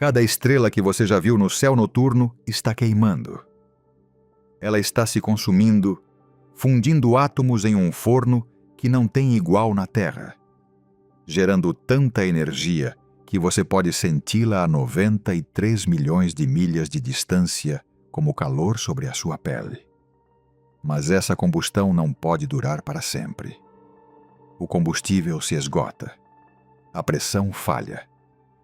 Cada estrela que você já viu no céu noturno está queimando. Ela está se consumindo, fundindo átomos em um forno que não tem igual na Terra, gerando tanta energia que você pode senti-la a 93 milhões de milhas de distância como calor sobre a sua pele. Mas essa combustão não pode durar para sempre. O combustível se esgota. A pressão falha.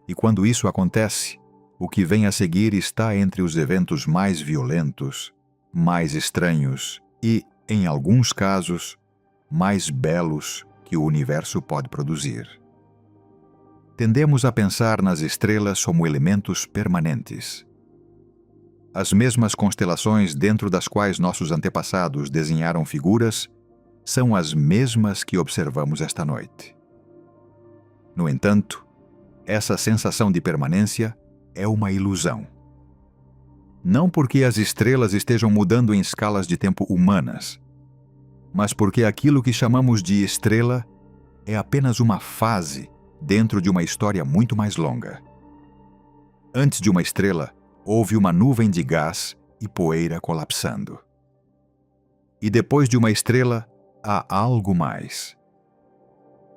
E quando isso acontece, o que vem a seguir está entre os eventos mais violentos, mais estranhos e, em alguns casos, mais belos que o universo pode produzir. Tendemos a pensar nas estrelas como elementos permanentes. As mesmas constelações dentro das quais nossos antepassados desenharam figuras são as mesmas que observamos esta noite. No entanto, essa sensação de permanência é uma ilusão. Não porque as estrelas estejam mudando em escalas de tempo humanas, mas porque aquilo que chamamos de estrela é apenas uma fase dentro de uma história muito mais longa. Antes de uma estrela, houve uma nuvem de gás e poeira colapsando. E depois de uma estrela, há algo mais.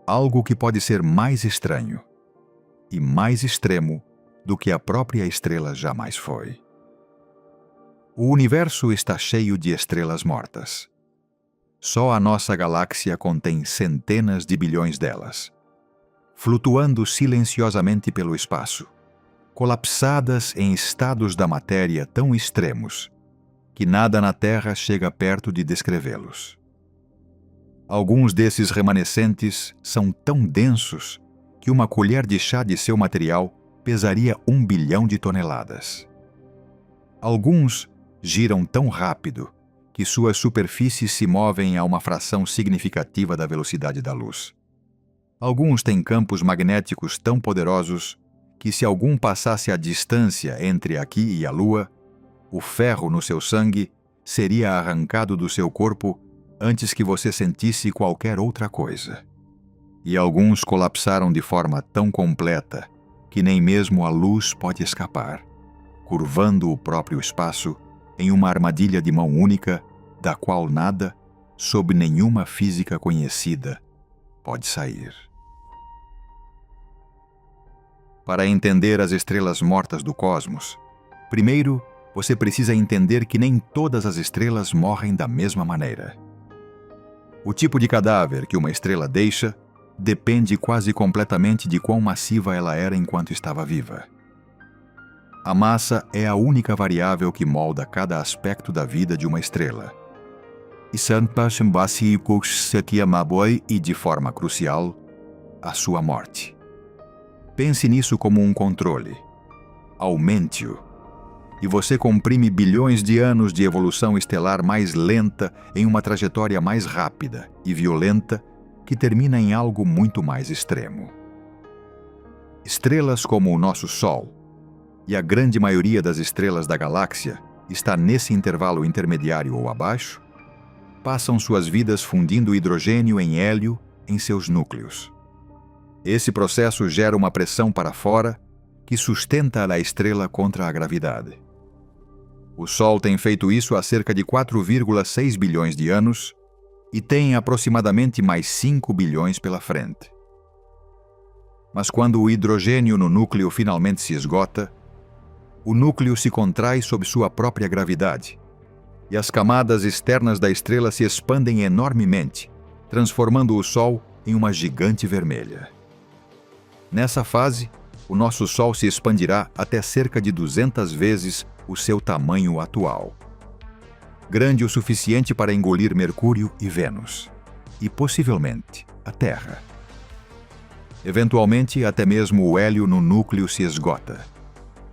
Algo que pode ser mais estranho e mais extremo do que a própria estrela jamais foi. O universo está cheio de estrelas mortas. Só a nossa galáxia contém centenas de bilhões delas, flutuando silenciosamente pelo espaço, colapsadas em estados da matéria tão extremos que nada na Terra chega perto de descrevê-los. Alguns desses remanescentes são tão densos que uma colher de chá de seu material pesaria 1 bilhão de toneladas. Alguns giram tão rápido que suas superfícies se movem a uma fração significativa da velocidade da luz. Alguns têm campos magnéticos tão poderosos que, se algum passasse a distância entre aqui e a Lua, o ferro no seu sangue seria arrancado do seu corpo antes que você sentisse qualquer outra coisa. E alguns colapsaram de forma tão completa que nem mesmo a luz pode escapar, curvando o próprio espaço em uma armadilha de mão única da qual nada, sob nenhuma física conhecida, pode sair. Para entender as estrelas mortas do cosmos, primeiro você precisa entender que nem todas as estrelas morrem da mesma maneira. O tipo de cadáver que uma estrela deixa depende quase completamente de quão massiva ela era enquanto estava viva. A massa é a única variável que molda cada aspecto da vida de uma estrela. E, de forma crucial, a sua morte. Pense nisso como um controle. Aumente-o. E você comprime bilhões de anos de evolução estelar mais lenta em uma trajetória mais rápida e violenta que termina em algo muito mais extremo. Estrelas como o nosso Sol, e a grande maioria das estrelas da galáxia está nesse intervalo intermediário ou abaixo, passam suas vidas fundindo hidrogênio em hélio em seus núcleos. Esse processo gera uma pressão para fora que sustenta a estrela contra a gravidade. O Sol tem feito isso há cerca de 4,6 bilhões de anos e tem aproximadamente mais 5 bilhões pela frente. Mas quando o hidrogênio no núcleo finalmente se esgota, o núcleo se contrai sob sua própria gravidade e as camadas externas da estrela se expandem enormemente, transformando o Sol em uma gigante vermelha. Nessa fase, o nosso Sol se expandirá até cerca de 200 vezes o seu tamanho atual. Grande o suficiente para engolir Mercúrio e Vênus, e possivelmente a Terra. Eventualmente, até mesmo o hélio no núcleo se esgota,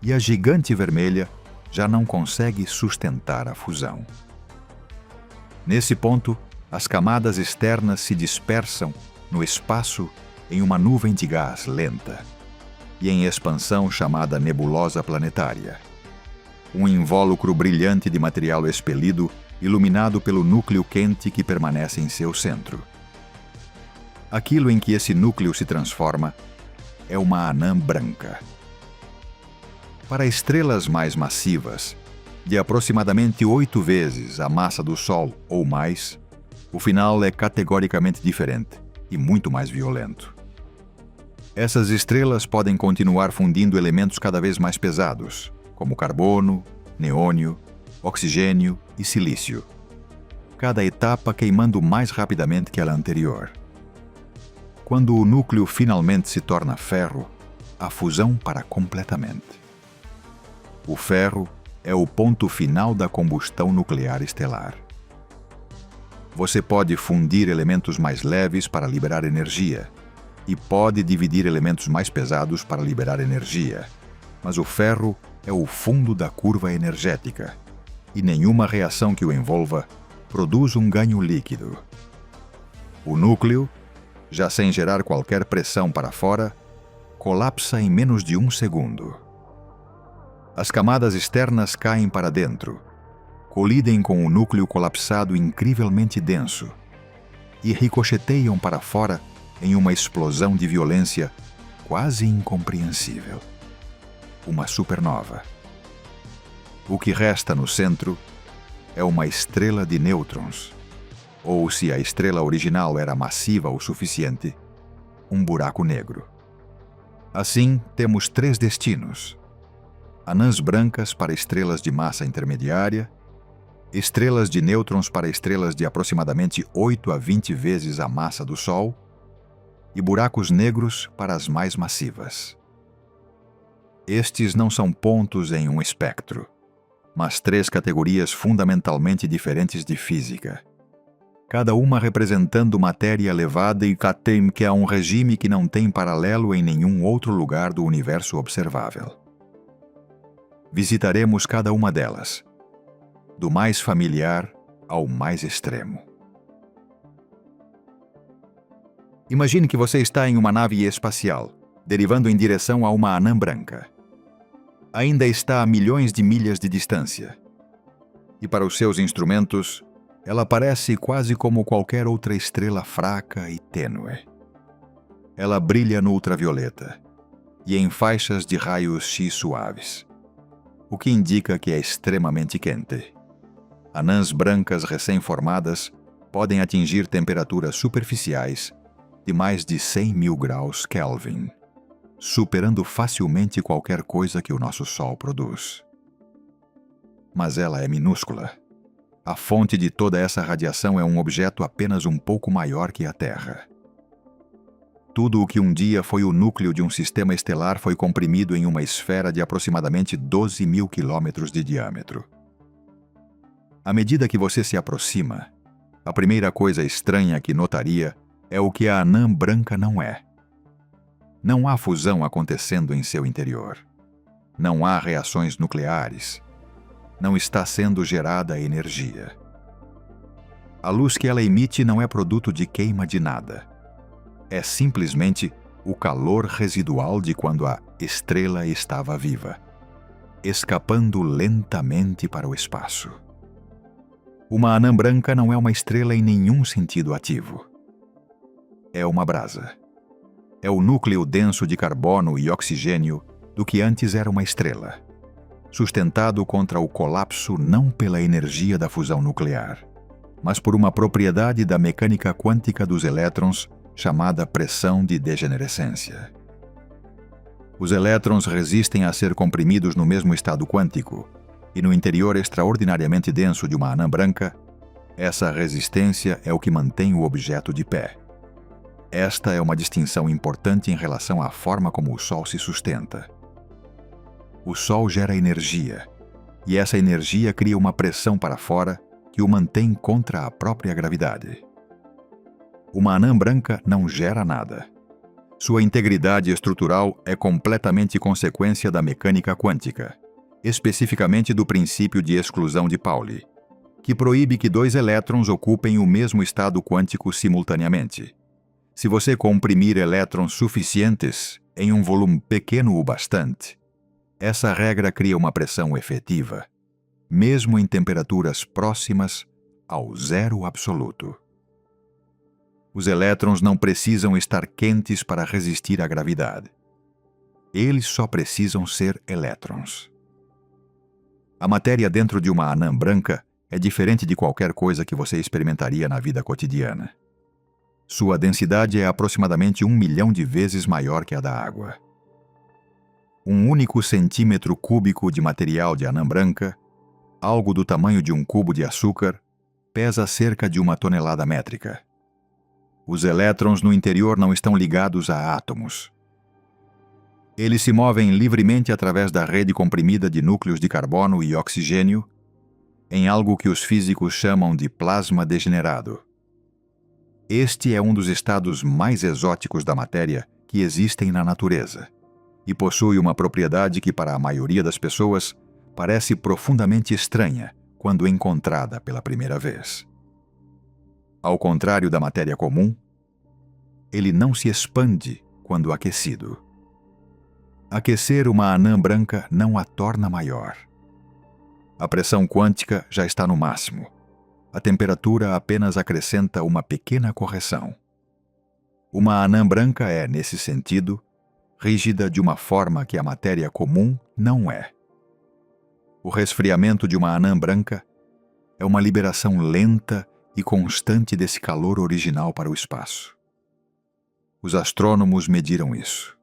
e a gigante vermelha já não consegue sustentar a fusão. Nesse ponto, as camadas externas se dispersam no espaço em uma nuvem de gás lenta e em expansão chamada nebulosa planetária. Um invólucro brilhante de material expelido, iluminado pelo núcleo quente que permanece em seu centro. Aquilo em que esse núcleo se transforma é uma anã branca. Para estrelas mais massivas, de aproximadamente 8 vezes a massa do Sol ou mais, o final é categoricamente diferente e muito mais violento. Essas estrelas podem continuar fundindo elementos cada vez mais pesados, como carbono, neônio, oxigênio e silício, cada etapa queimando mais rapidamente que a anterior. Quando o núcleo finalmente se torna ferro, a fusão para completamente. O ferro é o ponto final da combustão nuclear estelar. Você pode fundir elementos mais leves para liberar energia e pode dividir elementos mais pesados para liberar energia, mas o ferro é o fundo da curva energética e nenhuma reação que o envolva produz um ganho líquido. O núcleo, já sem gerar qualquer pressão para fora, colapsa em menos de 1 segundo. As camadas externas caem para dentro, colidem com o núcleo colapsado incrivelmente denso e ricocheteiam para fora em uma explosão de violência quase incompreensível. Uma supernova. O que resta no centro é uma estrela de nêutrons, ou, se a estrela original era massiva o suficiente, um buraco negro. Assim, temos 3 destinos: anãs brancas para estrelas de massa intermediária, estrelas de nêutrons para estrelas de aproximadamente 8 a 20 vezes a massa do Sol e buracos negros para as mais massivas. Estes não são pontos em um espectro, mas 3 categorias fundamentalmente diferentes de física, cada uma representando matéria elevada e que é um regime que não tem paralelo em nenhum outro lugar do universo observável. Visitaremos cada uma delas, do mais familiar ao mais extremo. Imagine que você está em uma nave espacial, derivando em direção a uma anã branca. Ainda está a milhões de milhas de distância. E para os seus instrumentos, ela parece quase como qualquer outra estrela fraca e tênue. Ela brilha no ultravioleta e em faixas de raios X suaves, o que indica que é extremamente quente. Anãs brancas recém-formadas podem atingir temperaturas superficiais de mais de 100.000 graus Kelvin, superando facilmente qualquer coisa que o nosso Sol produz. Mas ela é minúscula. A fonte de toda essa radiação é um objeto apenas um pouco maior que a Terra. Tudo o que um dia foi o núcleo de um sistema estelar foi comprimido em uma esfera de aproximadamente 12.000 quilômetros de diâmetro. À medida que você se aproxima, a primeira coisa estranha que notaria é o que a anã branca não é. Não há fusão acontecendo em seu interior. Não há reações nucleares. Não está sendo gerada energia. A luz que ela emite não é produto de queima de nada. É simplesmente o calor residual de quando a estrela estava viva, escapando lentamente para o espaço. Uma anã branca não é uma estrela em nenhum sentido ativo. É uma brasa. É o núcleo denso de carbono e oxigênio do que antes era uma estrela, sustentado contra o colapso não pela energia da fusão nuclear, mas por uma propriedade da mecânica quântica dos elétrons chamada pressão de degenerescência. Os elétrons resistem a ser comprimidos no mesmo estado quântico, e no interior extraordinariamente denso de uma anã branca, essa resistência é o que mantém o objeto de pé. Esta é uma distinção importante em relação à forma como o Sol se sustenta. O Sol gera energia, e essa energia cria uma pressão para fora que o mantém contra a própria gravidade. Uma anã branca não gera nada. Sua integridade estrutural é completamente consequência da mecânica quântica, especificamente do princípio de exclusão de Pauli, que proíbe que 2 elétrons ocupem o mesmo estado quântico simultaneamente. Se você comprimir elétrons suficientes em um volume pequeno o bastante, essa regra cria uma pressão efetiva, mesmo em temperaturas próximas ao zero absoluto. Os elétrons não precisam estar quentes para resistir à gravidade. Eles só precisam ser elétrons. A matéria dentro de uma anã branca é diferente de qualquer coisa que você experimentaria na vida cotidiana. Sua densidade é aproximadamente 1 milhão de vezes maior que a da água. Um único centímetro cúbico de material de anã branca, algo do tamanho de um cubo de açúcar, pesa cerca de 1 tonelada métrica. Os elétrons no interior não estão ligados a átomos. Eles se movem livremente através da rede comprimida de núcleos de carbono e oxigênio, em algo que os físicos chamam de plasma degenerado. Este é um dos estados mais exóticos da matéria que existem na natureza, e possui uma propriedade que, para a maioria das pessoas, parece profundamente estranha quando encontrada pela primeira vez. Ao contrário da matéria comum, ele não se expande quando aquecido. Aquecer uma anã branca não a torna maior. A pressão quântica já está no máximo. A temperatura apenas acrescenta uma pequena correção. Uma anã branca é, nesse sentido, rígida de uma forma que a matéria comum não é. O resfriamento de uma anã branca é uma liberação lenta e constante desse calor original para o espaço. Os astrônomos mediram isso.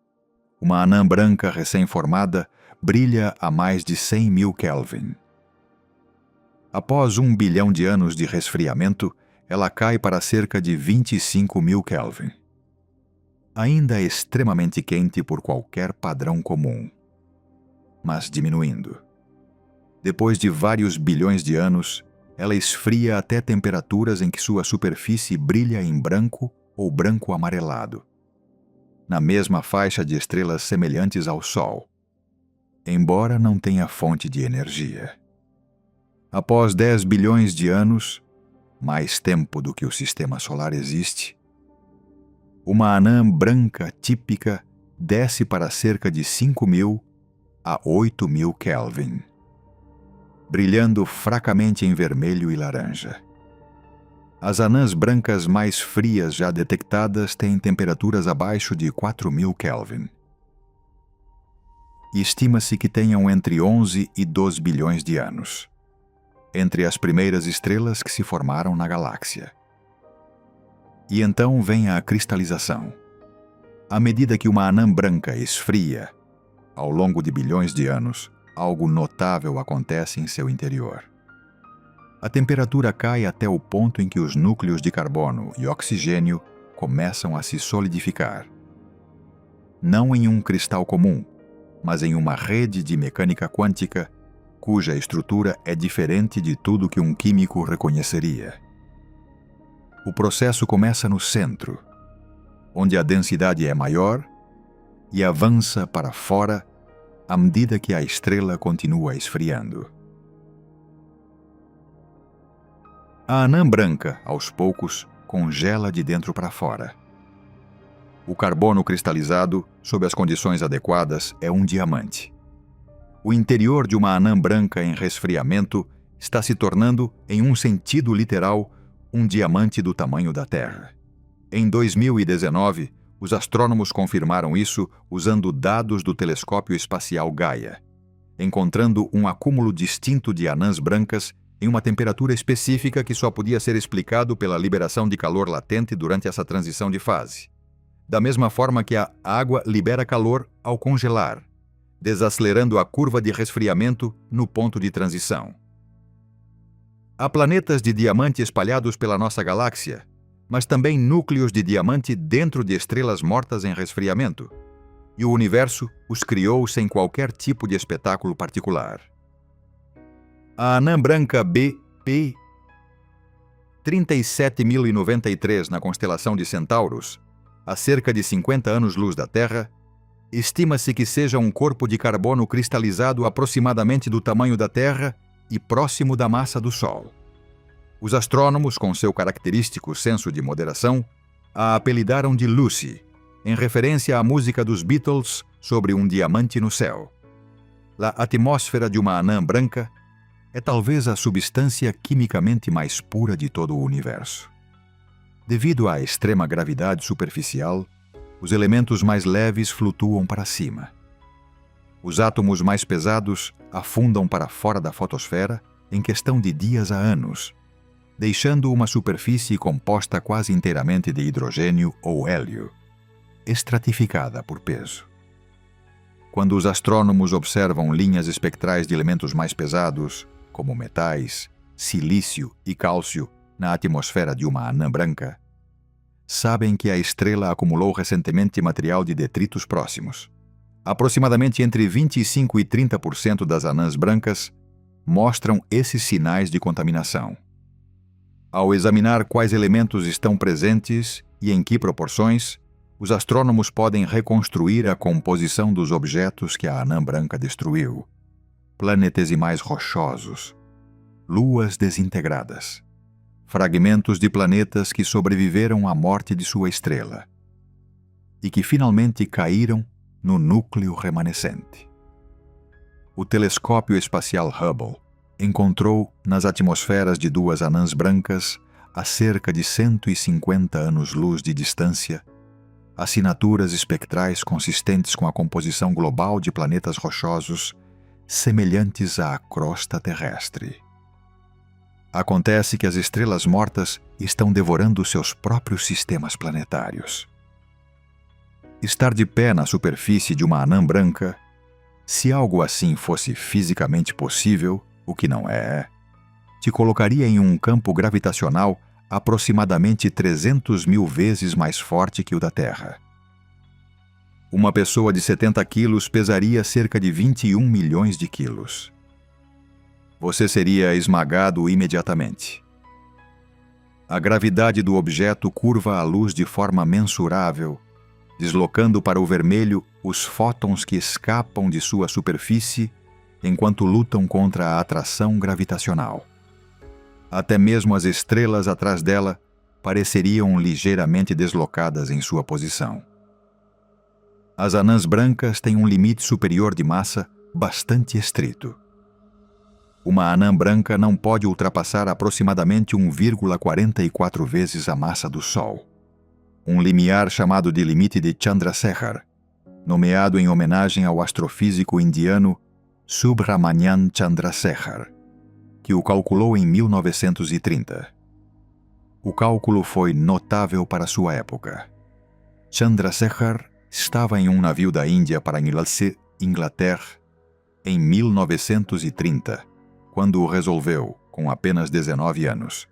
Uma anã branca recém-formada brilha a mais de 100.000 Kelvin. Após 1 bilhão de anos de resfriamento, ela cai para cerca de 25.000 Kelvin. Ainda é extremamente quente por qualquer padrão comum, mas diminuindo. Depois de vários bilhões de anos, ela esfria até temperaturas em que sua superfície brilha em branco ou branco amarelado, na mesma faixa de estrelas semelhantes ao Sol, embora não tenha fonte de energia. Após 10 bilhões de anos, mais tempo do que o Sistema Solar existe, uma anã branca típica desce para cerca de 5.000 a 8.000 Kelvin, brilhando fracamente em vermelho e laranja. As anãs brancas mais frias já detectadas têm temperaturas abaixo de 4.000 Kelvin. E estima-se que tenham entre 11 e 12 bilhões de anos, entre as primeiras estrelas que se formaram na galáxia. E então vem a cristalização. À medida que uma anã branca esfria, ao longo de bilhões de anos, algo notável acontece em seu interior. A temperatura cai até o ponto em que os núcleos de carbono e oxigênio começam a se solidificar. Não em um cristal comum, mas em uma rede de mecânica quântica cuja estrutura é diferente de tudo que um químico reconheceria. O processo começa no centro, onde a densidade é maior, e avança para fora à medida que a estrela continua esfriando. A anã branca, aos poucos, congela de dentro para fora. O carbono cristalizado, sob as condições adequadas, é um diamante. O interior de uma anã branca em resfriamento está se tornando, em um sentido literal, um diamante do tamanho da Terra. Em 2019, os astrônomos confirmaram isso usando dados do telescópio espacial Gaia, encontrando um acúmulo distinto de anãs brancas em uma temperatura específica que só podia ser explicado pela liberação de calor latente durante essa transição de fase. Da mesma forma que a água libera calor ao congelar, desacelerando a curva de resfriamento no ponto de transição. Há planetas de diamante espalhados pela nossa galáxia, mas também núcleos de diamante dentro de estrelas mortas em resfriamento, e o universo os criou sem qualquer tipo de espetáculo particular. A anã branca BP 37.093 na constelação de Centauros, a cerca de 50 anos-luz da Terra, estima-se que seja um corpo de carbono cristalizado aproximadamente do tamanho da Terra e próximo da massa do Sol. Os astrônomos, com seu característico senso de moderação, a apelidaram de Lucy, em referência à música dos Beatles sobre um diamante no céu. A atmosfera de uma anã branca é talvez a substância quimicamente mais pura de todo o universo. Devido à extrema gravidade superficial, os elementos mais leves flutuam para cima, Os átomos mais pesados afundam para fora da fotosfera em questão de dias a anos, deixando uma superfície composta quase inteiramente de hidrogênio ou hélio, estratificada por peso. Quando os astrônomos observam linhas espectrais de elementos mais pesados, como metais, silício e cálcio, na atmosfera de uma anã branca, sabem que a estrela acumulou recentemente material de detritos próximos. Aproximadamente entre 25% e 30% das anãs brancas mostram esses sinais de contaminação. Ao examinar quais elementos estão presentes e em que proporções, os astrônomos podem reconstruir a composição dos objetos que a anã branca destruiu: planetesimais rochosos, luas desintegradas, fragmentos de planetas que sobreviveram à morte de sua estrela e que finalmente caíram no núcleo remanescente. O telescópio espacial Hubble encontrou nas atmosferas de duas anãs brancas, a cerca de 150 anos-luz de distância, assinaturas espectrais consistentes com a composição global de planetas rochosos semelhantes à crosta terrestre. Acontece que as estrelas mortas estão devorando seus próprios sistemas planetários. Estar de pé na superfície de uma anã branca, se algo assim fosse fisicamente possível, o que não é, te colocaria em um campo gravitacional aproximadamente 300 mil vezes mais forte que o da Terra. Uma pessoa de 70 quilos pesaria cerca de 21 milhões de quilos. Você seria esmagado imediatamente. A gravidade do objeto curva a luz de forma mensurável, deslocando para o vermelho os fótons que escapam de sua superfície enquanto lutam contra a atração gravitacional. Até mesmo as estrelas atrás dela pareceriam ligeiramente deslocadas em sua posição. As anãs brancas têm um limite superior de massa bastante estrito. Uma anã branca não pode ultrapassar aproximadamente 1,44 vezes a massa do Sol. Um limiar chamado de limite de Chandrasekhar, nomeado em homenagem ao astrofísico indiano Subrahmanyan Chandrasekhar, que o calculou em 1930. O cálculo foi notável para sua época. Chandrasekhar estava em um navio da Índia para Inglaterra em 1930, quando resolveu, com apenas 19 anos,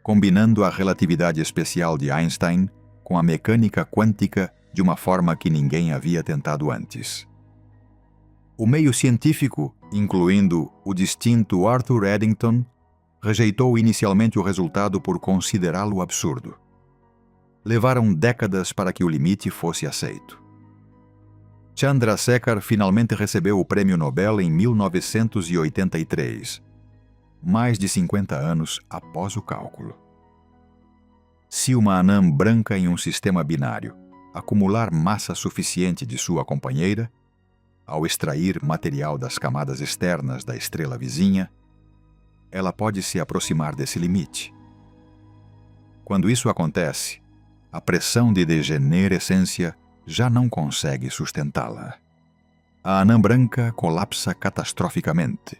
combinando a relatividade especial de Einstein com a mecânica quântica de uma forma que ninguém havia tentado antes. O meio científico, incluindo o distinto Arthur Eddington, rejeitou inicialmente o resultado por considerá-lo absurdo. Levaram décadas para que o limite fosse aceito. Chandrasekhar finalmente recebeu o Prêmio Nobel em 1983, mais de 50 anos após o cálculo. Se uma anã branca em um sistema binário acumular massa suficiente de sua companheira, ao extrair material das camadas externas da estrela vizinha, ela pode se aproximar desse limite. Quando isso acontece, a pressão de degenerescência já não consegue sustentá-la. A anã branca colapsa catastroficamente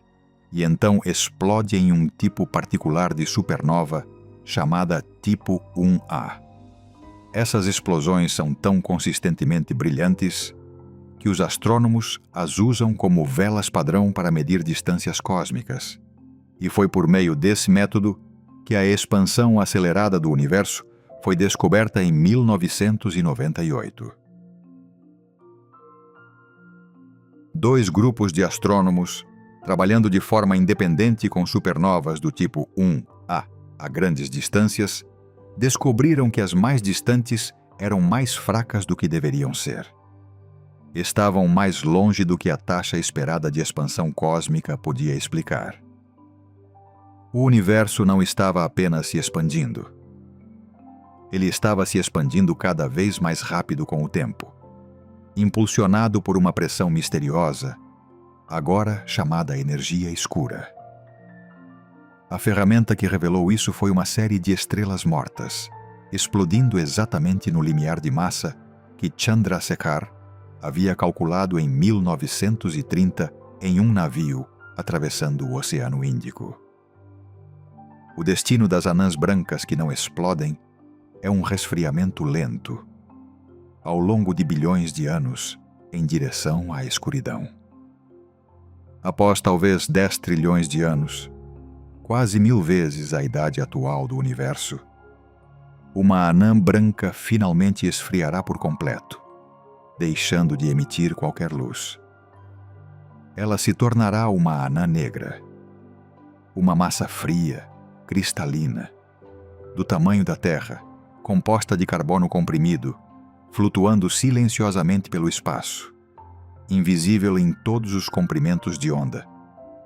e então explode em um tipo particular de supernova chamada tipo 1A. Essas explosões são tão consistentemente brilhantes que os astrônomos as usam como velas padrão para medir distâncias cósmicas, e foi por meio desse método que a expansão acelerada do universo foi descoberta em 1998. Dois grupos de astrônomos, trabalhando de forma independente com supernovas do tipo 1A a grandes distâncias, descobriram que as mais distantes eram mais fracas do que deveriam ser. Estavam mais longe do que a taxa esperada de expansão cósmica podia explicar. O universo não estava apenas se expandindo. Ele estava se expandindo cada vez mais rápido com o tempo, impulsionado por uma pressão misteriosa, agora chamada energia escura. A ferramenta que revelou isso foi uma série de estrelas mortas, explodindo exatamente no limiar de massa que Chandrasekhar havia calculado em 1930 em um navio atravessando o Oceano Índico. O destino das anãs brancas que não explodem é um resfriamento lento, ao longo de bilhões de anos, em direção à escuridão. Após talvez 10 trilhões de anos, quase 1000 vezes a idade atual do universo, uma anã branca finalmente esfriará por completo, deixando de emitir qualquer luz. Ela se tornará uma anã negra, uma massa fria, cristalina, do tamanho da Terra, composta de carbono comprimido, flutuando silenciosamente pelo espaço, invisível em todos os comprimentos de onda,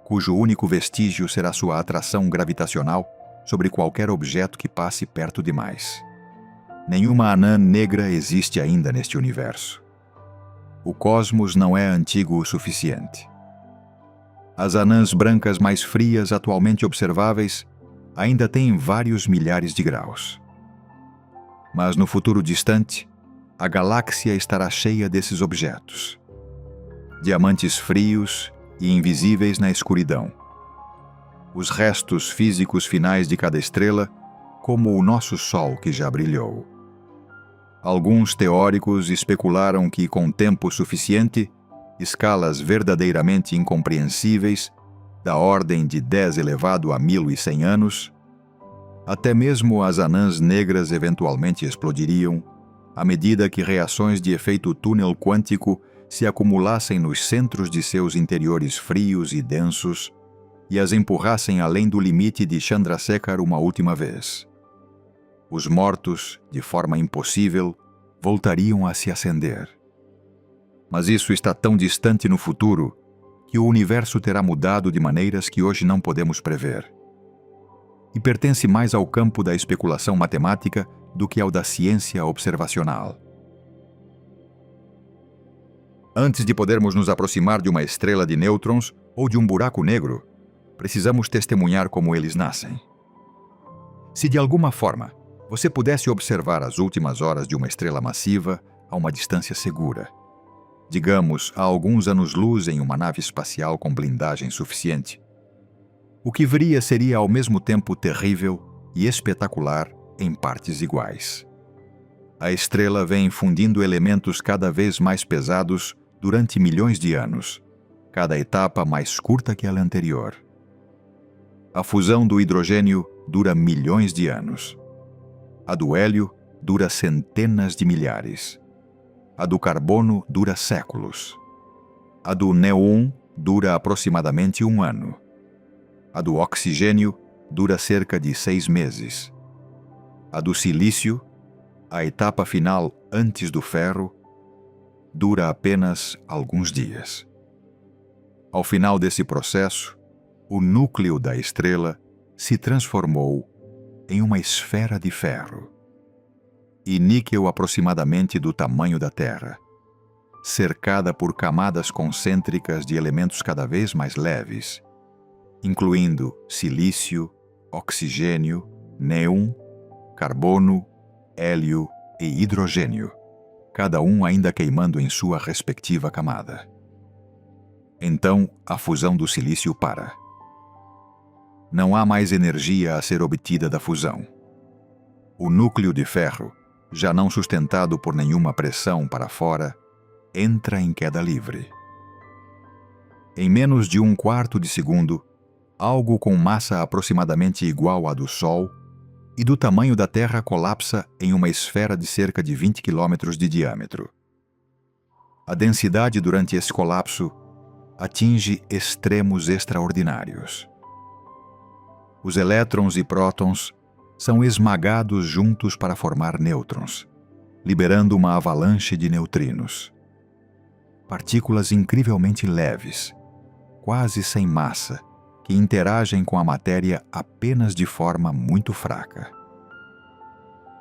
cujo único vestígio será sua atração gravitacional sobre qualquer objeto que passe perto demais. Nenhuma anã negra existe ainda neste universo. O cosmos não é antigo o suficiente. As anãs brancas mais frias atualmente observáveis ainda têm vários milhares de graus. Mas no futuro distante, a galáxia estará cheia desses objetos. Diamantes frios e invisíveis na escuridão. Os restos físicos finais de cada estrela, como o nosso Sol que já brilhou. Alguns teóricos especularam que, com tempo suficiente, escalas verdadeiramente incompreensíveis, da ordem de 10 elevado a 1100 anos, até mesmo as anãs negras eventualmente explodiriam, à medida que reações de efeito túnel quântico se acumulassem nos centros de seus interiores frios e densos e as empurrassem além do limite de Chandrasekhar uma última vez. Os mortos, de forma impossível, voltariam a se acender. Mas isso está tão distante no futuro que o universo terá mudado de maneiras que hoje não podemos prever. E pertence mais ao campo da especulação matemática do que ao da ciência observacional. Antes de podermos nos aproximar de uma estrela de nêutrons ou de um buraco negro, precisamos testemunhar como eles nascem. Se de alguma forma você pudesse observar as últimas horas de uma estrela massiva a uma distância segura, digamos a alguns anos-luz em uma nave espacial com blindagem suficiente, o que veria seria ao mesmo tempo terrível e espetacular em partes iguais. A estrela vem fundindo elementos cada vez mais pesados durante milhões de anos, cada etapa mais curta que a anterior. A fusão do hidrogênio dura milhões de anos. A do hélio dura centenas de milhares. A do carbono dura séculos. A do néon dura aproximadamente 1 ano. A do oxigênio dura cerca de 6 meses. A do silício, a etapa final antes do ferro, dura apenas alguns dias. Ao final desse processo, o núcleo da estrela se transformou em uma esfera de ferro e níquel aproximadamente do tamanho da Terra, cercada por camadas concêntricas de elementos cada vez mais leves, incluindo silício, oxigênio, néon, carbono, hélio e hidrogênio, cada um ainda queimando em sua respectiva camada. Então, a fusão do silício para. Não há mais energia a ser obtida da fusão. O núcleo de ferro, já não sustentado por nenhuma pressão para fora, entra em queda livre. Em menos de 1/4 de segundo, algo com massa aproximadamente igual à do Sol e do tamanho da Terra colapsa em uma esfera de cerca de 20 quilômetros de diâmetro. A densidade durante esse colapso atinge extremos extraordinários. Os elétrons e prótons são esmagados juntos para formar nêutrons, liberando uma avalanche de neutrinos. Partículas incrivelmente leves, quase sem massa, que interagem com a matéria apenas de forma muito fraca.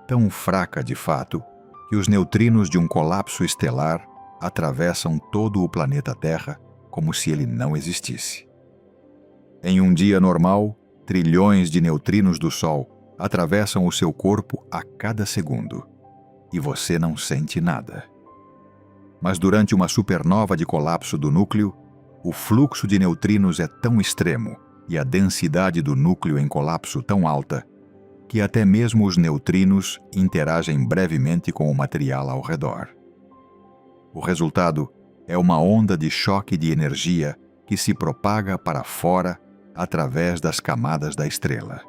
Tão fraca, de fato, que os neutrinos de um colapso estelar atravessam todo o planeta Terra como se ele não existisse. Em um dia normal, trilhões de neutrinos do Sol atravessam o seu corpo a cada segundo, e você não sente nada. Mas durante uma supernova de colapso do núcleo, o fluxo de neutrinos é tão extremo e a densidade do núcleo em colapso tão alta que até mesmo os neutrinos interagem brevemente com o material ao redor. O resultado é uma onda de choque de energia que se propaga para fora através das camadas da estrela.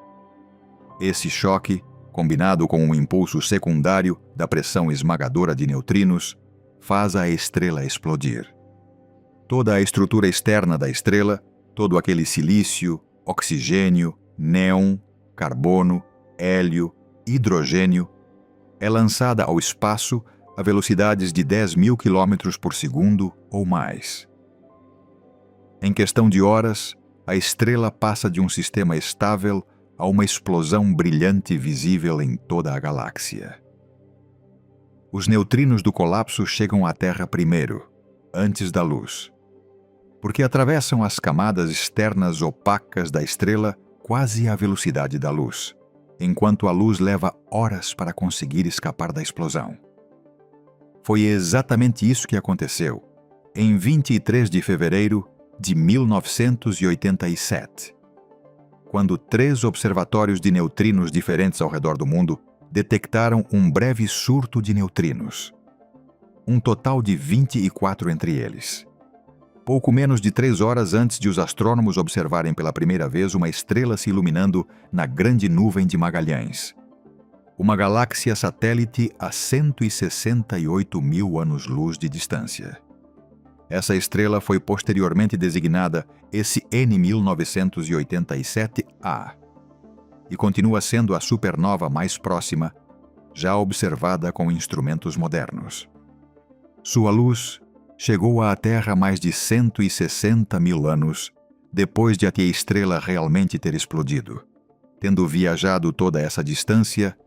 Esse choque, combinado com um impulso secundário da pressão esmagadora de neutrinos, faz a estrela explodir. Toda a estrutura externa da estrela, todo aquele silício, oxigênio, néon, carbono, hélio, hidrogênio, é lançada ao espaço a velocidades de 10.000 km por segundo ou mais. Em questão de horas, a estrela passa de um sistema estável a uma explosão brilhante visível em toda a galáxia. Os neutrinos do colapso chegam à Terra primeiro, antes da luz, porque atravessam as camadas externas opacas da estrela quase à velocidade da luz, enquanto a luz leva horas para conseguir escapar da explosão. Foi exatamente isso que aconteceu em 23 de fevereiro de 1987, quando 3 observatórios de neutrinos diferentes ao redor do mundo detectaram um breve surto de neutrinos, um total de 24 entre eles. Pouco menos de 3 horas antes de os astrônomos observarem pela primeira vez uma estrela se iluminando na Grande Nuvem de Magalhães, uma galáxia satélite a 168.000 anos-luz de distância. Essa estrela foi posteriormente designada SN 1987A e continua sendo a supernova mais próxima, já observada com instrumentos modernos. Sua luz chegou à Terra mais de 160.000 anos depois de a estrela realmente ter explodido, tendo viajado toda essa distância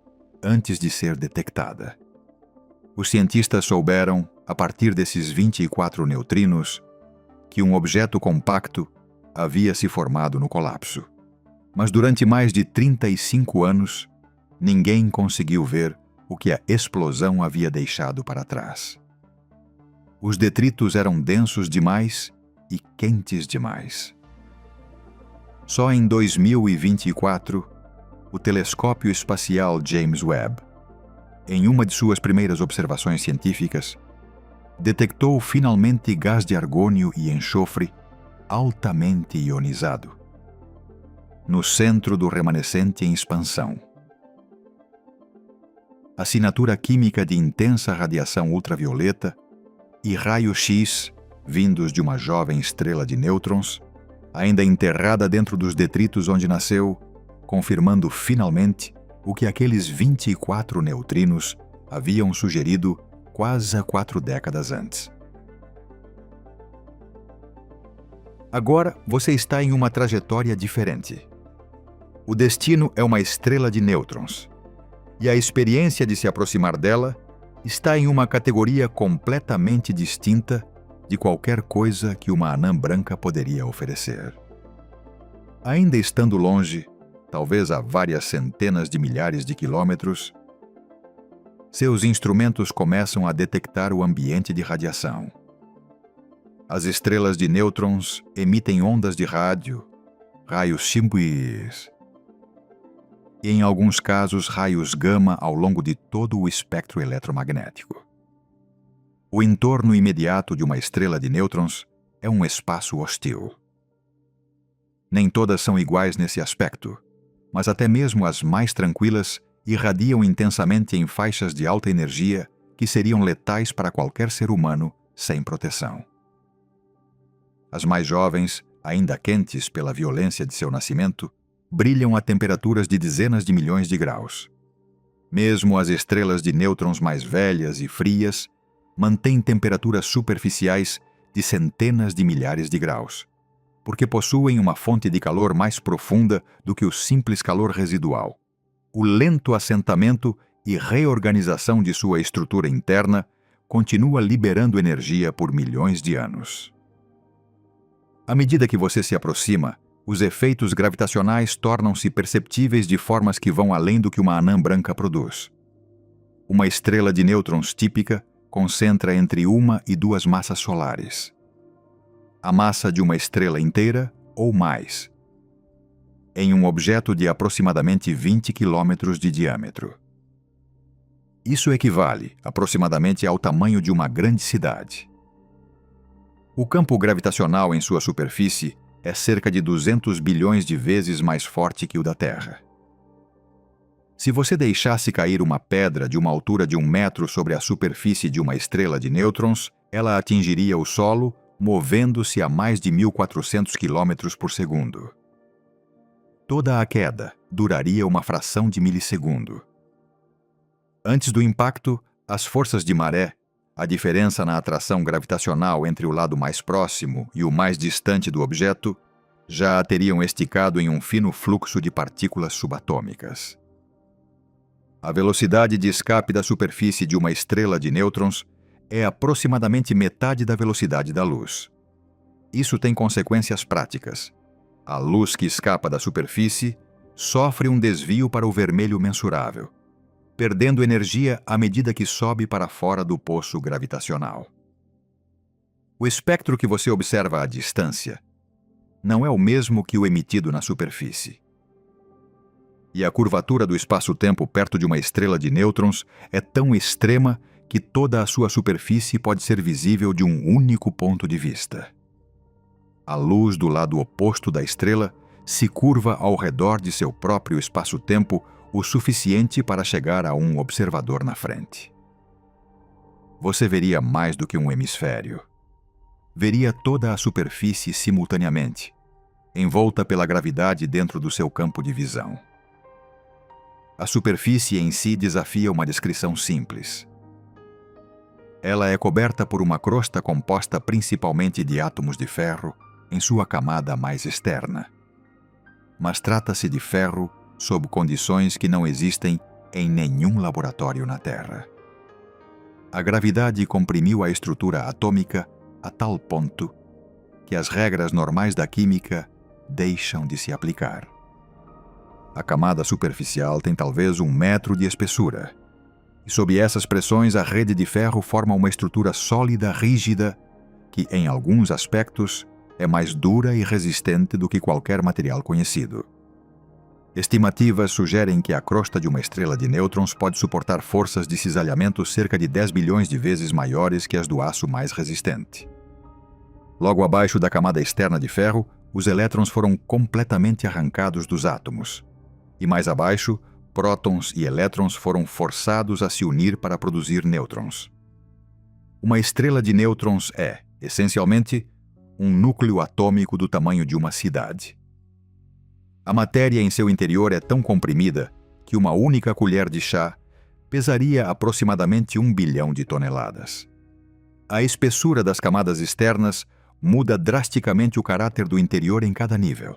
antes de ser detectada. Os cientistas souberam, a partir desses 24 neutrinos, que um objeto compacto havia se formado no colapso. Mas durante mais de 35 anos, ninguém conseguiu ver o que a explosão havia deixado para trás. Os detritos eram densos demais e quentes demais. Só em 2024, o telescópio espacial James Webb, em uma de suas primeiras observações científicas, detectou finalmente gás de argônio e enxofre altamente ionizado, no centro do remanescente em expansão. Assinatura química de intensa radiação ultravioleta e raio-x vindos de uma jovem estrela de nêutrons, ainda enterrada dentro dos detritos onde nasceu, confirmando finalmente o que aqueles 24 neutrinos haviam sugerido quase 4 décadas antes. Agora você está em uma trajetória diferente. O destino é uma estrela de nêutrons, e a experiência de se aproximar dela está em uma categoria completamente distinta de qualquer coisa que uma anã branca poderia oferecer. Ainda estando longe, talvez a várias centenas de milhares de quilômetros, seus instrumentos começam a detectar o ambiente de radiação. As estrelas de nêutrons emitem ondas de rádio, raios X, e em alguns casos raios gama ao longo de todo o espectro eletromagnético. O entorno imediato de uma estrela de nêutrons é um espaço hostil. Nem todas são iguais nesse aspecto, mas até mesmo as mais tranquilas irradiam intensamente em faixas de alta energia que seriam letais para qualquer ser humano sem proteção. As mais jovens, ainda quentes pela violência de seu nascimento, brilham a temperaturas de dezenas de milhões de graus. Mesmo as estrelas de nêutrons mais velhas e frias mantêm temperaturas superficiais de centenas de milhares de graus, porque possuem uma fonte de calor mais profunda do que o simples calor residual. O lento assentamento e reorganização de sua estrutura interna continua liberando energia por milhões de anos. À medida que você se aproxima, os efeitos gravitacionais tornam-se perceptíveis de formas que vão além do que uma anã branca produz. Uma estrela de nêutrons típica, concentra entre 1 e 2 massas solares. A massa de uma estrela inteira ou mais, em um objeto de aproximadamente 20 quilômetros de diâmetro. Isso equivale aproximadamente ao tamanho de uma grande cidade. O campo gravitacional em sua superfície é cerca de 200 bilhões de vezes mais forte que o da Terra. Se você deixasse cair uma pedra de uma altura de 1 metro sobre a superfície de uma estrela de nêutrons, ela atingiria o solo, movendo-se a mais de 1.400 km por segundo. Toda a queda duraria uma fração de milissegundo. Antes do impacto, as forças de maré, a diferença na atração gravitacional entre o lado mais próximo e o mais distante do objeto, já a teriam esticado em um fino fluxo de partículas subatômicas. A velocidade de escape da superfície de uma estrela de nêutrons é aproximadamente metade da velocidade da luz. Isso tem consequências práticas. A luz que escapa da superfície sofre um desvio para o vermelho mensurável, perdendo energia à medida que sobe para fora do poço gravitacional. O espectro que você observa à distância não é o mesmo que o emitido na superfície. E a curvatura do espaço-tempo perto de uma estrela de nêutrons é tão extrema que toda a sua superfície pode ser visível de um único ponto de vista. A luz do lado oposto da estrela se curva ao redor de seu próprio espaço-tempo o suficiente para chegar a um observador na frente. Você veria mais do que um hemisfério. Veria toda a superfície simultaneamente, envolta pela gravidade dentro do seu campo de visão. A superfície em si desafia uma descrição simples. Ela é coberta por uma crosta composta principalmente de átomos de ferro em sua camada mais externa. Mas trata-se de ferro sob condições que não existem em nenhum laboratório na Terra. A gravidade comprimiu a estrutura atômica a tal ponto que as regras normais da química deixam de se aplicar. A camada superficial tem talvez 1 metro de espessura, e sob essas pressões a rede de ferro forma uma estrutura sólida, rígida, que, em alguns aspectos, é mais dura e resistente do que qualquer material conhecido. Estimativas sugerem que a crosta de uma estrela de nêutrons pode suportar forças de cisalhamento cerca de 10 bilhões de vezes maiores que as do aço mais resistente. Logo abaixo da camada externa de ferro, os elétrons foram completamente arrancados dos átomos. E mais abaixo, prótons e elétrons foram forçados a se unir para produzir nêutrons. Uma estrela de nêutrons é, essencialmente, um núcleo atômico do tamanho de uma cidade. A matéria em seu interior é tão comprimida que uma única colher de chá pesaria aproximadamente 1 bilhão de toneladas. A espessura das camadas externas muda drasticamente o caráter do interior em cada nível.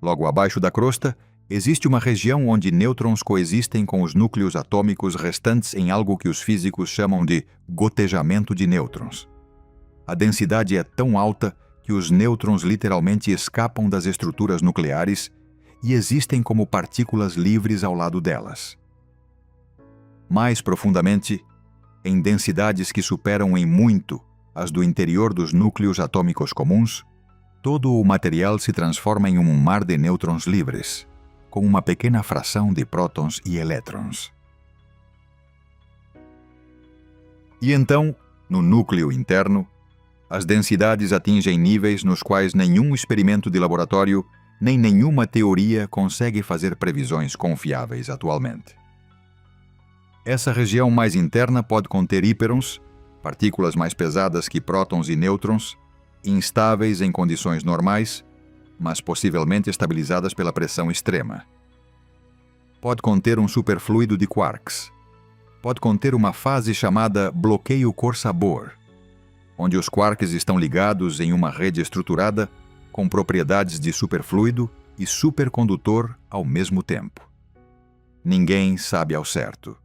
Logo abaixo da crosta, existe uma região onde nêutrons coexistem com os núcleos atômicos restantes em algo que os físicos chamam de gotejamento de nêutrons. A densidade é tão alta que os nêutrons literalmente escapam das estruturas nucleares e existem como partículas livres ao lado delas. Mais profundamente, em densidades que superam em muito as do interior dos núcleos atômicos comuns, todo o material se transforma em um mar de nêutrons livres, com uma pequena fração de prótons e elétrons. E então, no núcleo interno, as densidades atingem níveis nos quais nenhum experimento de laboratório nem nenhuma teoria consegue fazer previsões confiáveis atualmente. Essa região mais interna pode conter hiperons, partículas mais pesadas que prótons e nêutrons, instáveis em condições normais, mas possivelmente estabilizadas pela pressão extrema. Pode conter um superfluido de quarks. Pode conter uma fase chamada bloqueio cor-sabor, onde os quarks estão ligados em uma rede estruturada com propriedades de superfluido e supercondutor ao mesmo tempo. Ninguém sabe ao certo.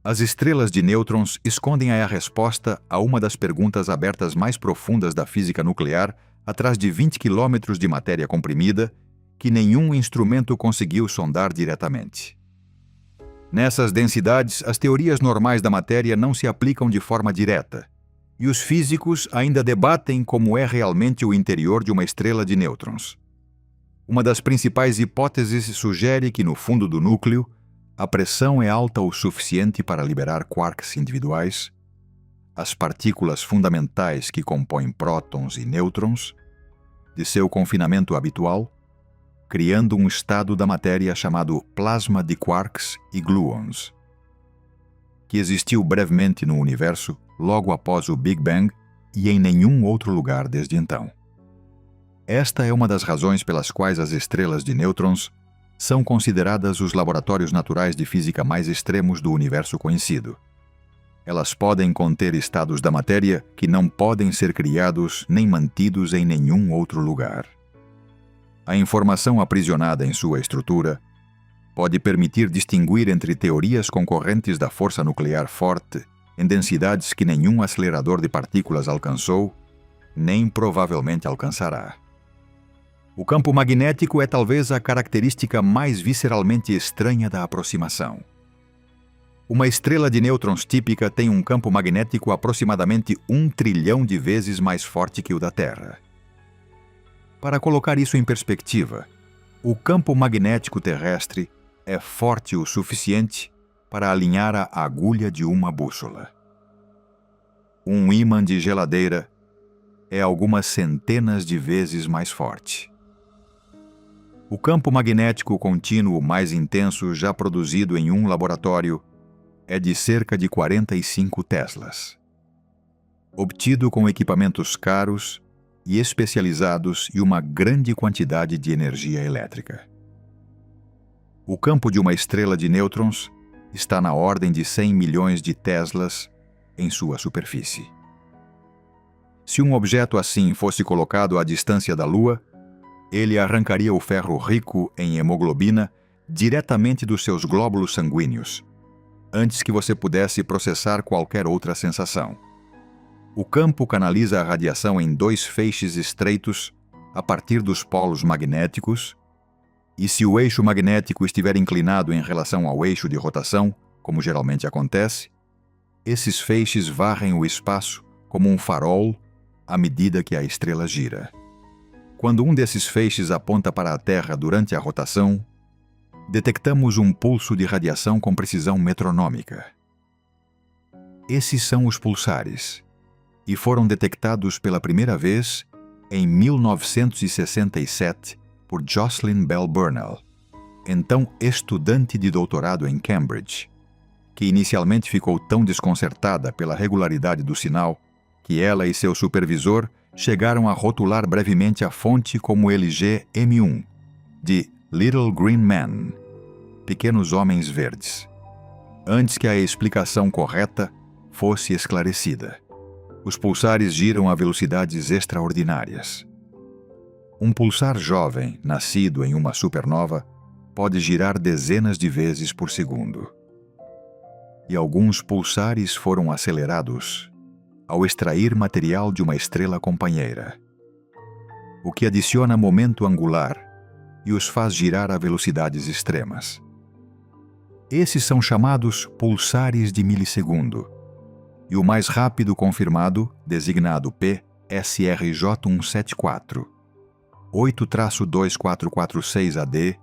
As estrelas de nêutrons escondem a resposta a uma das perguntas abertas mais profundas da física nuclear atrás de 20 quilômetros de matéria comprimida que nenhum instrumento conseguiu sondar diretamente. Nessas densidades, as teorias normais da matéria não se aplicam de forma direta, e os físicos ainda debatem como é realmente o interior de uma estrela de nêutrons. Uma das principais hipóteses sugere que no fundo do núcleo, a pressão é alta o suficiente para liberar quarks individuais, as partículas fundamentais que compõem prótons e nêutrons, de seu confinamento habitual, criando um estado da matéria chamado plasma de quarks e gluons, que existiu brevemente no universo logo após o Big Bang e em nenhum outro lugar desde então. Esta é uma das razões pelas quais as estrelas de nêutrons são consideradas os laboratórios naturais de física mais extremos do universo conhecido. Elas podem conter estados da matéria que não podem ser criados nem mantidos em nenhum outro lugar. A informação aprisionada em sua estrutura pode permitir distinguir entre teorias concorrentes da força nuclear forte em densidades que nenhum acelerador de partículas alcançou, nem provavelmente alcançará. O campo magnético é talvez a característica mais visceralmente estranha da aproximação. Uma estrela de nêutrons típica tem um campo magnético aproximadamente 1 trilhão de vezes mais forte que o da Terra. Para colocar isso em perspectiva, o campo magnético terrestre é forte o suficiente para alinhar a agulha de uma bússola. Um ímã de geladeira é algumas centenas de vezes mais forte. O campo magnético contínuo mais intenso já produzido em um laboratório é de cerca de 45 teslas. Obtido com equipamentos caros e especializados e uma grande quantidade de energia elétrica. O campo de uma estrela de nêutrons está na ordem de 100 milhões de teslas em sua superfície. Se um objeto assim fosse colocado à distância da Lua, ele arrancaria o ferro rico em hemoglobina diretamente dos seus glóbulos sanguíneos, antes que você pudesse processar qualquer outra sensação. O campo canaliza a radiação em 2 feixes estreitos a partir dos polos magnéticos, e se o eixo magnético estiver inclinado em relação ao eixo de rotação, como geralmente acontece, esses feixes varrem o espaço como um farol à medida que a estrela gira. Quando um desses feixes aponta para a Terra durante a rotação, detectamos um pulso de radiação com precisão metronômica. Esses são os pulsares, e foram detectados pela primeira vez em 1967 por Jocelyn Bell Burnell, então estudante de doutorado em Cambridge, que inicialmente ficou tão desconcertada pela regularidade do sinal que ela e seu supervisor chegaram a rotular brevemente a fonte como LG-M1, de Little Green Men, Pequenos Homens Verdes, antes que a explicação correta fosse esclarecida. Os pulsares giram a velocidades extraordinárias. Um pulsar jovem, nascido em uma supernova, pode girar dezenas de vezes por segundo. E alguns pulsares foram acelerados ao extrair material de uma estrela companheira, o que adiciona momento angular e os faz girar a velocidades extremas. Esses são chamados pulsares de milissegundo, e o mais rápido confirmado, designado PSRJ-174, 8-2446 AD,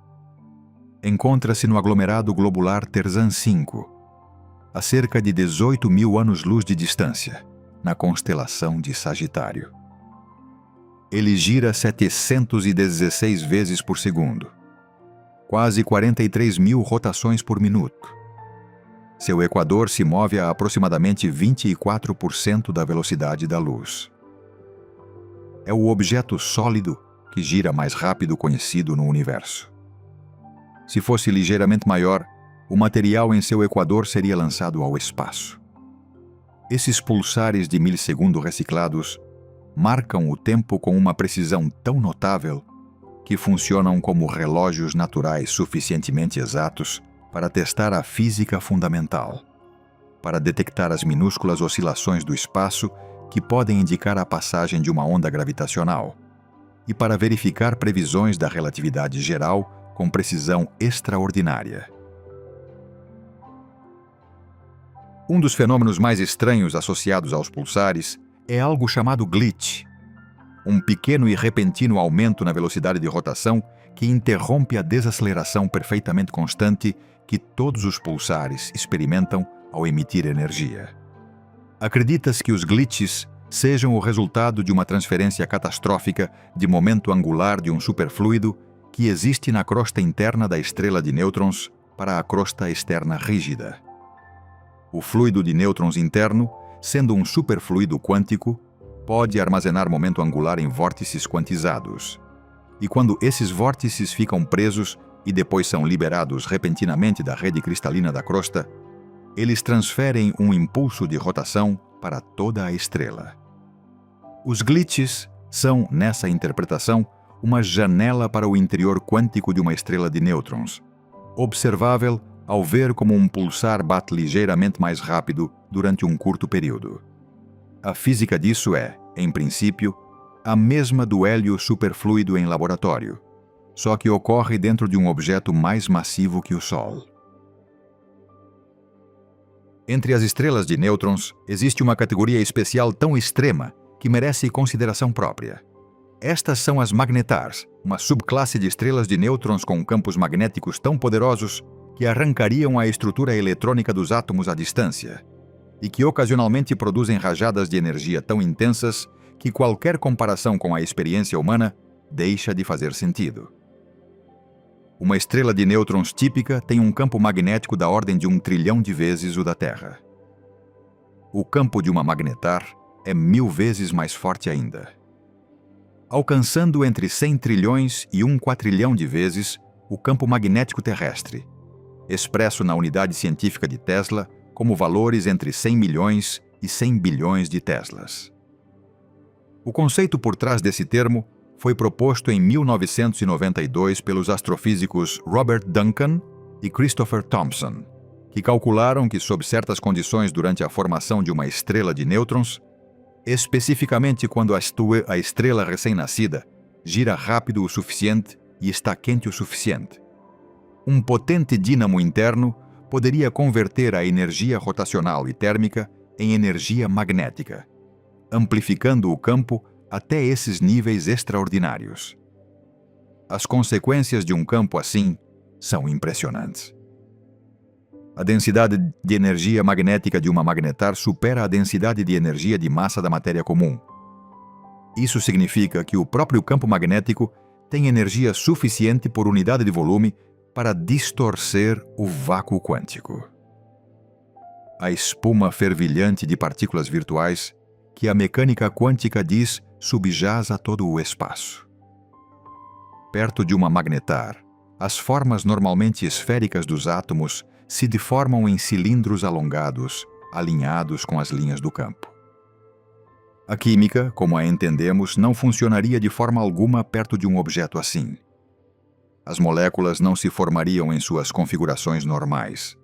encontra-se no aglomerado globular Terzan 5, a cerca de 18 mil anos-luz de distância, na constelação de Sagitário. Ele gira 716 vezes por segundo, quase 43 mil rotações por minuto. Seu equador se move a aproximadamente 24% da velocidade da luz. É o objeto sólido que gira mais rápido conhecido no universo. Se fosse ligeiramente maior, o material em seu equador seria lançado ao espaço. Esses pulsares de milissegundo reciclados marcam o tempo com uma precisão tão notável que funcionam como relógios naturais suficientemente exatos para testar a física fundamental, para detectar as minúsculas oscilações do espaço que podem indicar a passagem de uma onda gravitacional, e para verificar previsões da relatividade geral com precisão extraordinária. Um dos fenômenos mais estranhos associados aos pulsares é algo chamado glitch, um pequeno e repentino aumento na velocidade de rotação que interrompe a desaceleração perfeitamente constante que todos os pulsares experimentam ao emitir energia. Acredita-se que os glitches sejam o resultado de uma transferência catastrófica de momento angular de um superfluido que existe na crosta interna da estrela de nêutrons para a crosta externa rígida. O fluido de nêutrons interno, sendo um superfluido quântico, pode armazenar momento angular em vórtices quantizados. E quando esses vórtices ficam presos e depois são liberados repentinamente da rede cristalina da crosta, eles transferem um impulso de rotação para toda a estrela. Os glitches são, nessa interpretação, uma janela para o interior quântico de uma estrela de nêutrons, observável ao ver como um pulsar bate ligeiramente mais rápido durante um curto período. A física disso é, em princípio, a mesma do hélio superfluido em laboratório, só que ocorre dentro de um objeto mais massivo que o Sol. Entre as estrelas de nêutrons, existe uma categoria especial tão extrema que merece consideração própria. Estas são as magnetars, uma subclasse de estrelas de nêutrons com campos magnéticos tão poderosos que arrancariam a estrutura eletrônica dos átomos à distância, e que ocasionalmente produzem rajadas de energia tão intensas que qualquer comparação com a experiência humana deixa de fazer sentido. Uma estrela de nêutrons típica tem um campo magnético da ordem de 1 trilhão de vezes o da Terra. O campo de uma magnetar é 1000 vezes mais forte ainda, alcançando entre 100 trilhões e 1 quatrilhão de vezes o campo magnético terrestre, expresso na unidade científica de Tesla como valores entre 100 milhões e 100 bilhões de Teslas. O conceito por trás desse termo foi proposto em 1992 pelos astrofísicos Robert Duncan e Christopher Thompson, que calcularam que, sob certas condições durante a formação de uma estrela de nêutrons, especificamente quando a estrela recém-nascida gira rápido o suficiente e está quente o suficiente, um potente dínamo interno poderia converter a energia rotacional e térmica em energia magnética, amplificando o campo até esses níveis extraordinários. As consequências de um campo assim são impressionantes. A densidade de energia magnética de uma magnetar supera a densidade de energia de massa da matéria comum. Isso significa que o próprio campo magnético tem energia suficiente por unidade de volume para distorcer o vácuo quântico. A espuma fervilhante de partículas virtuais que a mecânica quântica diz subjaz a todo o espaço. Perto de uma magnetar, as formas normalmente esféricas dos átomos se deformam em cilindros alongados, alinhados com as linhas do campo. A química, como a entendemos, não funcionaria de forma alguma perto de um objeto assim. As moléculas não se formariam em suas configurações normais.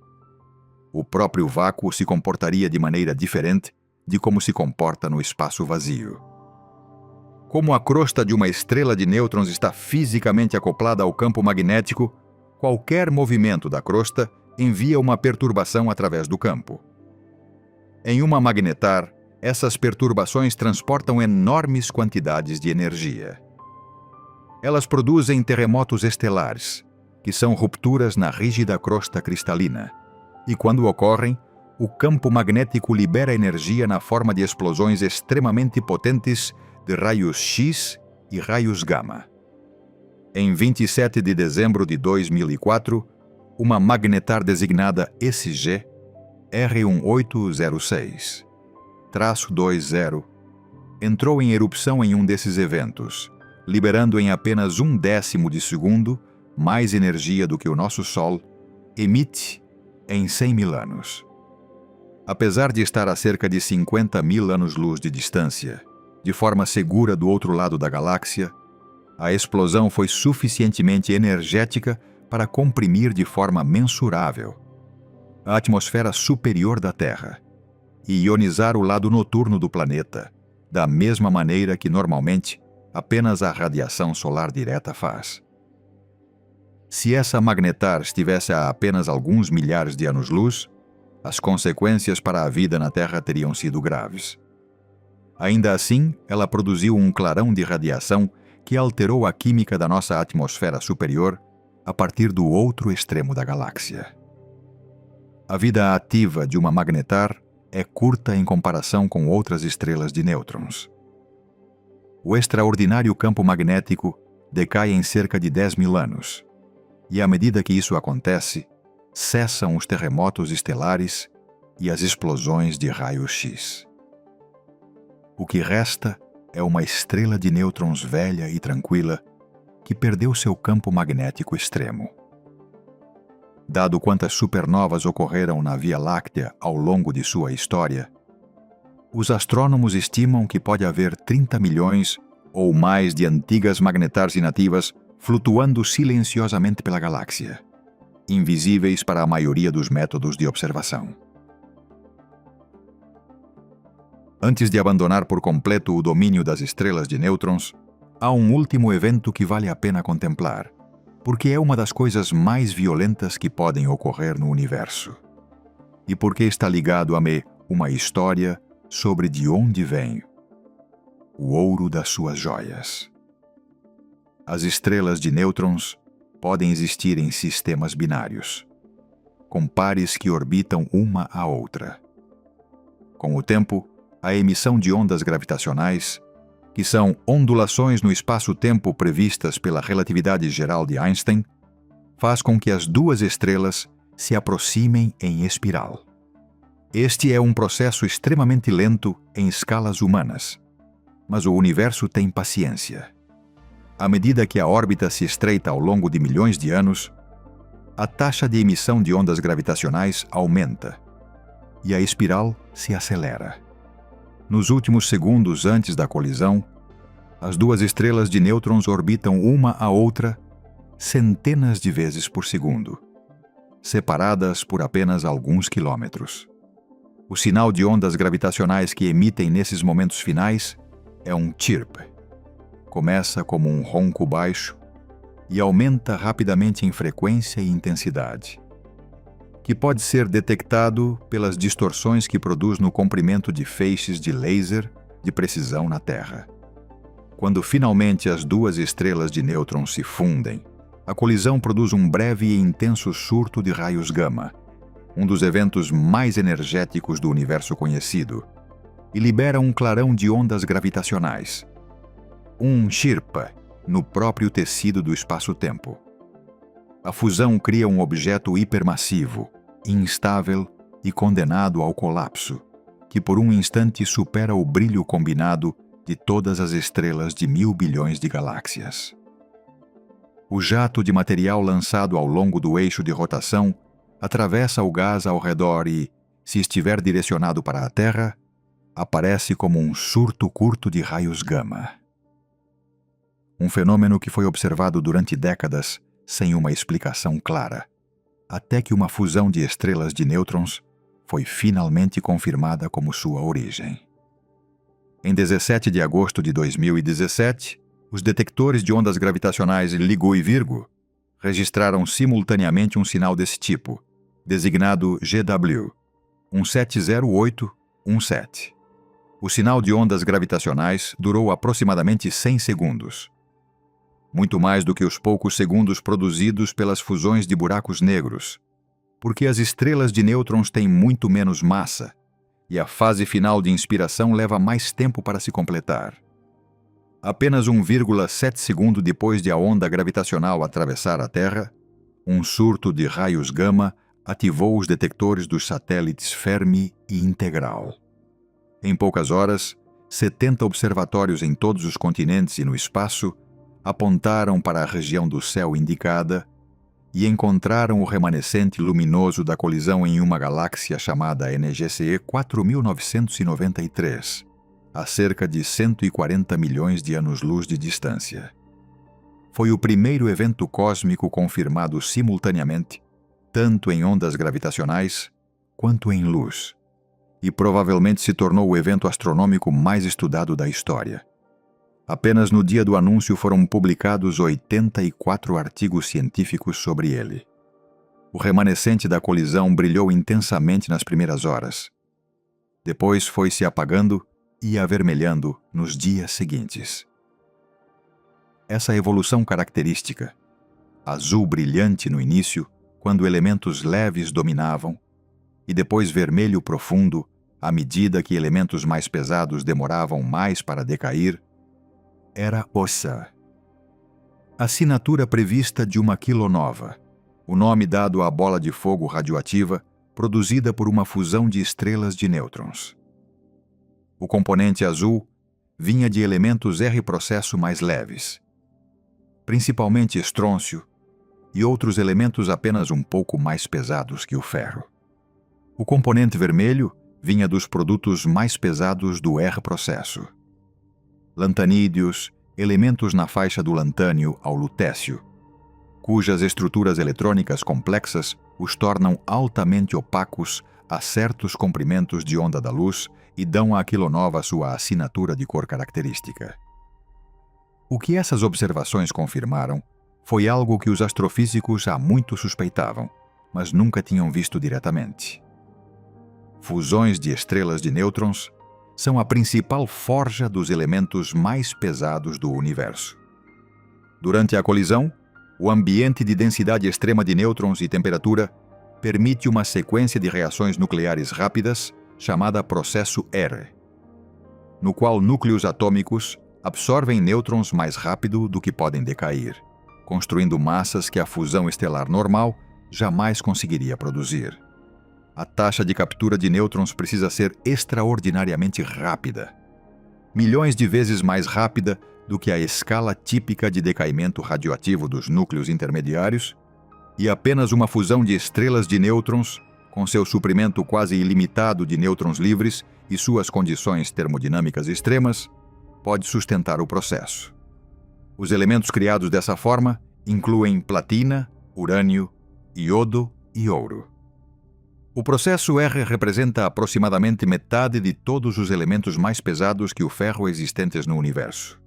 O próprio vácuo se comportaria de maneira diferente de como se comporta no espaço vazio. Como a crosta de uma estrela de nêutrons está fisicamente acoplada ao campo magnético, qualquer movimento da crosta envia uma perturbação através do campo. Em uma magnetar, essas perturbações transportam enormes quantidades de energia. Elas produzem terremotos estelares, que são rupturas na rígida crosta cristalina, e quando ocorrem, o campo magnético libera energia na forma de explosões extremamente potentes de raios X e raios gama. Em 27 de dezembro de 2004, uma magnetar designada SG R1806-20 entrou em erupção em um desses eventos, liberando em apenas 1/10 de segundo mais energia do que o nosso Sol emite em 100 mil anos. Apesar de estar a cerca de 50 mil anos-luz de distância, de forma segura do outro lado da galáxia, a explosão foi suficientemente energética para comprimir de forma mensurável a atmosfera superior da Terra e ionizar o lado noturno do planeta, da mesma maneira que normalmente apenas a radiação solar direta faz. Se essa magnetar estivesse a apenas alguns milhares de anos-luz, as consequências para a vida na Terra teriam sido graves. Ainda assim, ela produziu um clarão de radiação que alterou a química da nossa atmosfera superior a partir do outro extremo da galáxia. A vida ativa de uma magnetar é curta em comparação com outras estrelas de nêutrons. O extraordinário campo magnético decai em cerca de 10.000 anos, e à medida que isso acontece, cessam os terremotos estelares e as explosões de raios-x. O que resta é uma estrela de nêutrons velha e tranquila que perdeu seu campo magnético extremo. Dado quantas supernovas ocorreram na Via Láctea ao longo de sua história, os astrônomos estimam que pode haver 30 milhões ou mais de antigas magnetars inativas flutuando silenciosamente pela galáxia, invisíveis para a maioria dos métodos de observação. Antes de abandonar por completo o domínio das estrelas de nêutrons, há um último evento que vale a pena contemplar, porque é uma das coisas mais violentas que podem ocorrer no universo. E porque está ligado a uma história sobre de onde vem o ouro das suas joias. As estrelas de nêutrons podem existir em sistemas binários, com pares que orbitam uma a outra. Com o tempo, a emissão de ondas gravitacionais, que são ondulações no espaço-tempo previstas pela relatividade geral de Einstein, faz com que as duas estrelas se aproximem em espiral. Este é um processo extremamente lento em escalas humanas, mas o universo tem paciência. À medida que a órbita se estreita ao longo de milhões de anos, a taxa de emissão de ondas gravitacionais aumenta e a espiral se acelera. Nos últimos segundos antes da colisão, as duas estrelas de nêutrons orbitam uma a outra centenas de vezes por segundo, separadas por apenas alguns quilômetros. O sinal de ondas gravitacionais que emitem nesses momentos finais é um chirp. Começa como um ronco baixo e aumenta rapidamente em frequência e intensidade, que pode ser detectado pelas distorções que produz no comprimento de feixes de laser de precisão na Terra. Quando finalmente as duas estrelas de nêutrons se fundem, a colisão produz um breve e intenso surto de raios gama, um dos eventos mais energéticos do universo conhecido, e libera um clarão de ondas gravitacionais, um chirpa, no próprio tecido do espaço-tempo. A fusão cria um objeto hipermassivo, instável e condenado ao colapso, que por um instante supera o brilho combinado de todas as estrelas de 1.000 bilhões de galáxias. O jato de material lançado ao longo do eixo de rotação atravessa o gás ao redor e, se estiver direcionado para a Terra, aparece como um surto curto de raios gama. Um fenômeno que foi observado durante décadas sem uma explicação clara, até que uma fusão de estrelas de nêutrons foi finalmente confirmada como sua origem. Em 17 de agosto de 2017, os detectores de ondas gravitacionais LIGO e Virgo registraram simultaneamente um sinal desse tipo, designado GW 170817. O sinal de ondas gravitacionais durou aproximadamente 100 segundos. Muito mais do que os poucos segundos produzidos pelas fusões de buracos negros, porque as estrelas de nêutrons têm muito menos massa e a fase final de inspiração leva mais tempo para se completar. Apenas 1,7 segundo depois de a onda gravitacional atravessar a Terra, um surto de raios gama ativou os detectores dos satélites Fermi e Integral. Em poucas horas, 70 observatórios em todos os continentes e no espaço apontaram para a região do céu indicada e encontraram o remanescente luminoso da colisão em uma galáxia chamada NGCE 4993, a cerca de 140 milhões de anos-luz de distância. Foi o primeiro evento cósmico confirmado simultaneamente, tanto em ondas gravitacionais quanto em luz, e provavelmente se tornou o evento astronômico mais estudado da história. Apenas no dia do anúncio foram publicados 84 artigos científicos sobre ele. O remanescente da colisão brilhou intensamente nas primeiras horas. Depois foi se apagando e avermelhando nos dias seguintes. Essa evolução característica, azul brilhante no início, quando elementos leves dominavam, e depois vermelho profundo, à medida que elementos mais pesados demoravam mais para decair, era Ossa. Assinatura prevista de uma quilonova, o nome dado à bola de fogo radioativa produzida por uma fusão de estrelas de nêutrons. O componente azul vinha de elementos R-processo mais leves, principalmente estrôncio e outros elementos apenas um pouco mais pesados que o ferro. O componente vermelho vinha dos produtos mais pesados do R-processo. Lantanídeos, elementos na faixa do lantânio ao lutécio, cujas estruturas eletrônicas complexas os tornam altamente opacos a certos comprimentos de onda da luz e dão à quilonova sua assinatura de cor característica. O que essas observações confirmaram foi algo que os astrofísicos há muito suspeitavam, mas nunca tinham visto diretamente. Fusões de estrelas de nêutrons são a principal forja dos elementos mais pesados do universo. Durante a colisão, o ambiente de densidade extrema de nêutrons e temperatura permite uma sequência de reações nucleares rápidas chamada processo R, no qual núcleos atômicos absorvem nêutrons mais rápido do que podem decair, construindo massas que a fusão estelar normal jamais conseguiria produzir. A taxa de captura de nêutrons precisa ser extraordinariamente rápida, milhões de vezes mais rápida do que a escala típica de decaimento radioativo dos núcleos intermediários, e apenas uma fusão de estrelas de nêutrons, com seu suprimento quase ilimitado de nêutrons livres e suas condições termodinâmicas extremas, pode sustentar o processo. Os elementos criados dessa forma incluem platina, urânio, iodo e ouro. O processo R representa aproximadamente metade de todos os elementos mais pesados que o ferro existentes no universo.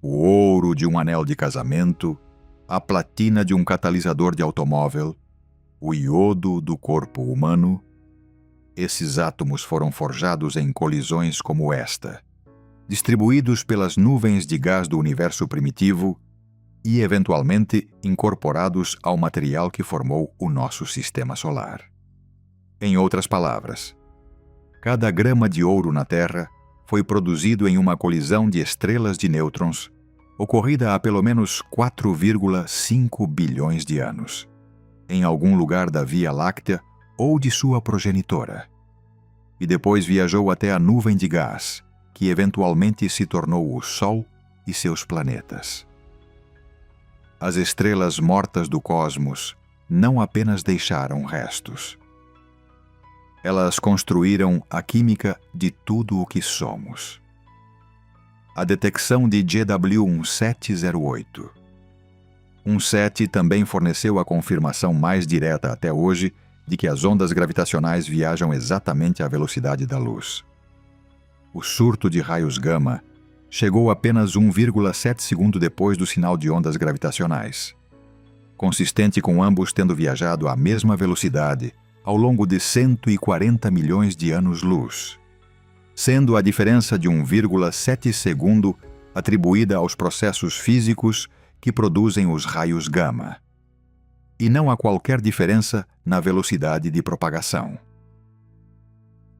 O ouro de um anel de casamento, a platina de um catalisador de automóvel, o iodo do corpo humano. Esses átomos foram forjados em colisões como esta, distribuídos pelas nuvens de gás do universo primitivo e, eventualmente, incorporados ao material que formou o nosso sistema solar. Em outras palavras, cada grama de ouro na Terra foi produzido em uma colisão de estrelas de nêutrons ocorrida há pelo menos 4,5 bilhões de anos, em algum lugar da Via Láctea ou de sua progenitora, e depois viajou até a nuvem de gás, que eventualmente se tornou o Sol e seus planetas. As estrelas mortas do cosmos não apenas deixaram restos. Elas construíram a química de tudo o que somos. A detecção de GW 1708. 17 também forneceu a confirmação mais direta até hoje de que as ondas gravitacionais viajam exatamente à velocidade da luz. O surto de raios gama chegou apenas 1,7 segundo depois do sinal de ondas gravitacionais, consistente com ambos tendo viajado à mesma velocidade ao longo de 140 milhões de anos-luz, sendo a diferença de 1,7 segundo atribuída aos processos físicos que produzem os raios gama, e não a qualquer diferença na velocidade de propagação.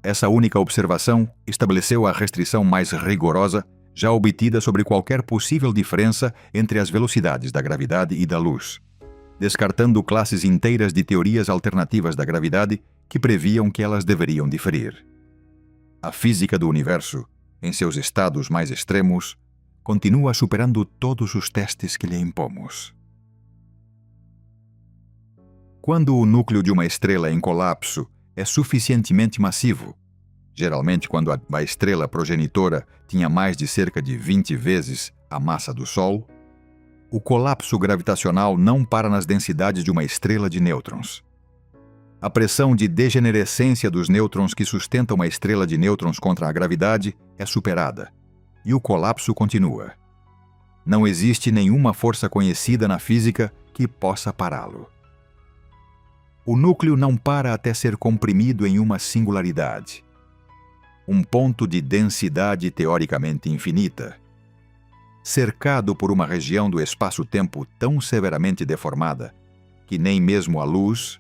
Essa única observação estabeleceu a restrição mais rigorosa já obtida sobre qualquer possível diferença entre as velocidades da gravidade e da luz, descartando classes inteiras de teorias alternativas da gravidade que previam que elas deveriam diferir. A física do universo, em seus estados mais extremos, continua superando todos os testes que lhe impomos. Quando o núcleo de uma estrela em colapso é suficientemente massivo, geralmente quando a estrela progenitora tinha mais de cerca de 20 vezes a massa do Sol, o colapso gravitacional não para nas densidades de uma estrela de nêutrons. A pressão de degenerescência dos nêutrons que sustenta uma estrela de nêutrons contra a gravidade é superada, e o colapso continua. Não existe nenhuma força conhecida na física que possa pará-lo. O núcleo não para até ser comprimido em uma singularidade, um ponto de densidade teoricamente infinita, cercado por uma região do espaço-tempo tão severamente deformada que nem mesmo a luz,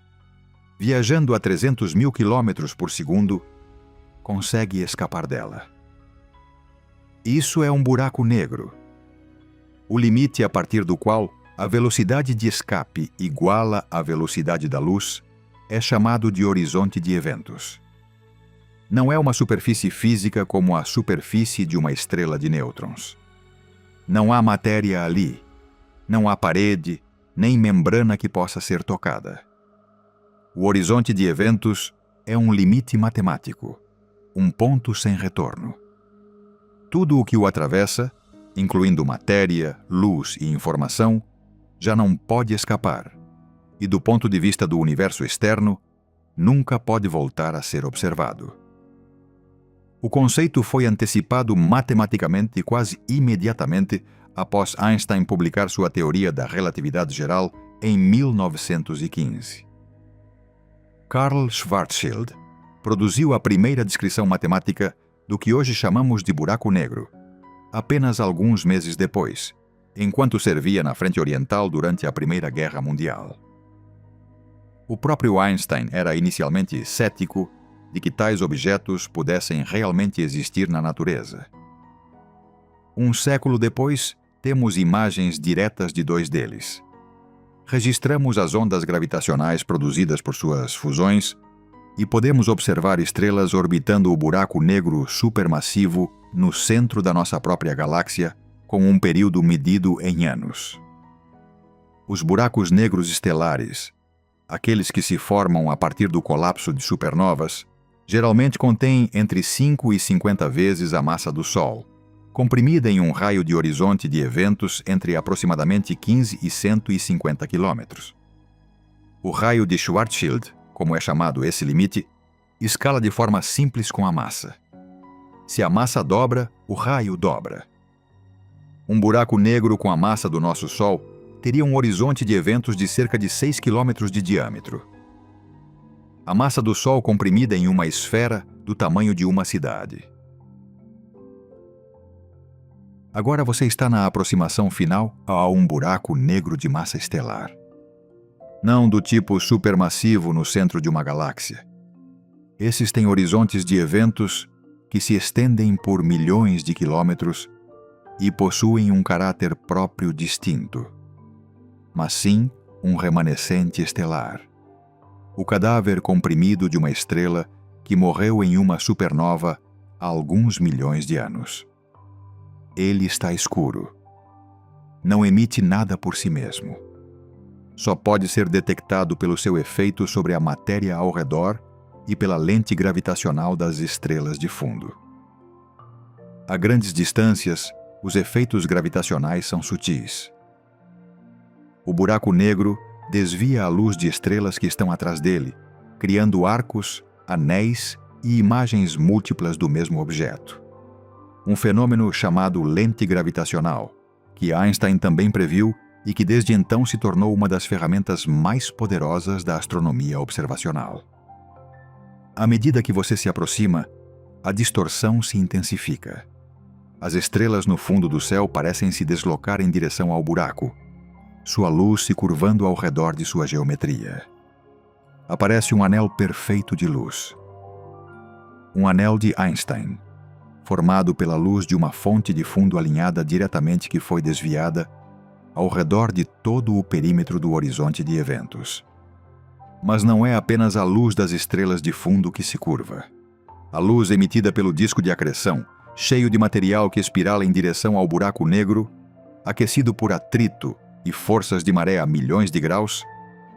viajando a 300 mil quilômetros por segundo, consegue escapar dela. Isso é um buraco negro, o limite a partir do qual a velocidade de escape iguala a velocidade da luz é chamado de horizonte de eventos. Não é uma superfície física como a superfície de uma estrela de nêutrons. Não há matéria ali, não há parede, nem membrana que possa ser tocada. O horizonte de eventos é um limite matemático, um ponto sem retorno. Tudo o que o atravessa, incluindo matéria, luz e informação, já não pode escapar, e do ponto de vista do universo externo, nunca pode voltar a ser observado. O conceito foi antecipado matematicamente quase imediatamente após Einstein publicar sua teoria da relatividade geral em 1915. Karl Schwarzschild produziu a primeira descrição matemática do que hoje chamamos de buraco negro, apenas alguns meses depois, enquanto servia na frente oriental durante a Primeira Guerra Mundial. O próprio Einstein era inicialmente cético de que tais objetos pudessem realmente existir na natureza. Um século depois, temos imagens diretas de dois deles. Registramos as ondas gravitacionais produzidas por suas fusões e podemos observar estrelas orbitando o buraco negro supermassivo no centro da nossa própria galáxia, com um período medido em anos. Os buracos negros estelares, aqueles que se formam a partir do colapso de supernovas, geralmente contêm entre 5 e 50 vezes a massa do Sol, comprimida em um raio de horizonte de eventos entre aproximadamente 15 e 150 quilômetros. O raio de Schwarzschild, como é chamado esse limite, escala de forma simples com a massa. Se a massa dobra, o raio dobra. Um buraco negro com a massa do nosso Sol teria um horizonte de eventos de cerca de 6 quilômetros de diâmetro. A massa do Sol comprimida em uma esfera do tamanho de uma cidade. Agora você está na aproximação final a um buraco negro de massa estelar. Não do tipo supermassivo no centro de uma galáxia. Esses têm horizontes de eventos que se estendem por milhões de quilômetros e possuem um caráter próprio distinto, mas sim um remanescente estelar. O cadáver comprimido de uma estrela que morreu em uma supernova há alguns milhões de anos. Ele está escuro. Não emite nada por si mesmo. Só pode ser detectado pelo seu efeito sobre a matéria ao redor e pela lente gravitacional das estrelas de fundo. A grandes distâncias, os efeitos gravitacionais são sutis. O buraco negro desvia a luz de estrelas que estão atrás dele, criando arcos, anéis e imagens múltiplas do mesmo objeto. Um fenômeno chamado lente gravitacional, que Einstein também previu e que desde então se tornou uma das ferramentas mais poderosas da astronomia observacional. À medida que você se aproxima, a distorção se intensifica. As estrelas no fundo do céu parecem se deslocar em direção ao buraco, sua luz se curvando ao redor de sua geometria. Aparece um anel perfeito de luz. Um anel de Einstein, formado pela luz de uma fonte de fundo alinhada diretamente que foi desviada ao redor de todo o perímetro do horizonte de eventos. Mas não é apenas a luz das estrelas de fundo que se curva. A luz emitida pelo disco de acreção, cheio de material que espirala em direção ao buraco negro, aquecido por atrito e forças de maré a milhões de graus,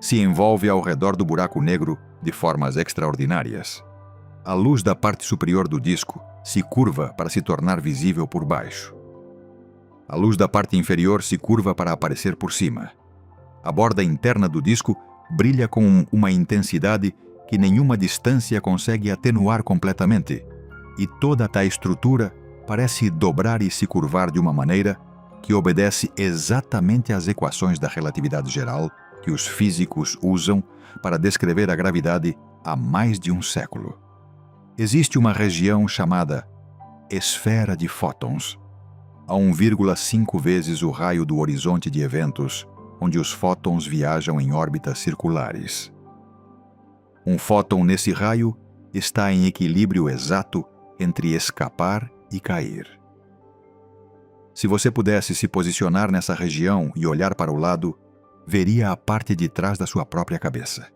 se envolve ao redor do buraco negro de formas extraordinárias. A luz da parte superior do disco se curva para se tornar visível por baixo. A luz da parte inferior se curva para aparecer por cima. A borda interna do disco brilha com uma intensidade que nenhuma distância consegue atenuar completamente, e toda a estrutura parece dobrar e se curvar de uma maneira que obedece exatamente às equações da relatividade geral que os físicos usam para descrever a gravidade há mais de um século. Existe uma região chamada esfera de fótons, a 1,5 vezes o raio do horizonte de eventos, onde os fótons viajam em órbitas circulares. Um fóton nesse raio está em equilíbrio exato entre escapar e cair. Se você pudesse se posicionar nessa região e olhar para o lado, veria a parte de trás da sua própria cabeça.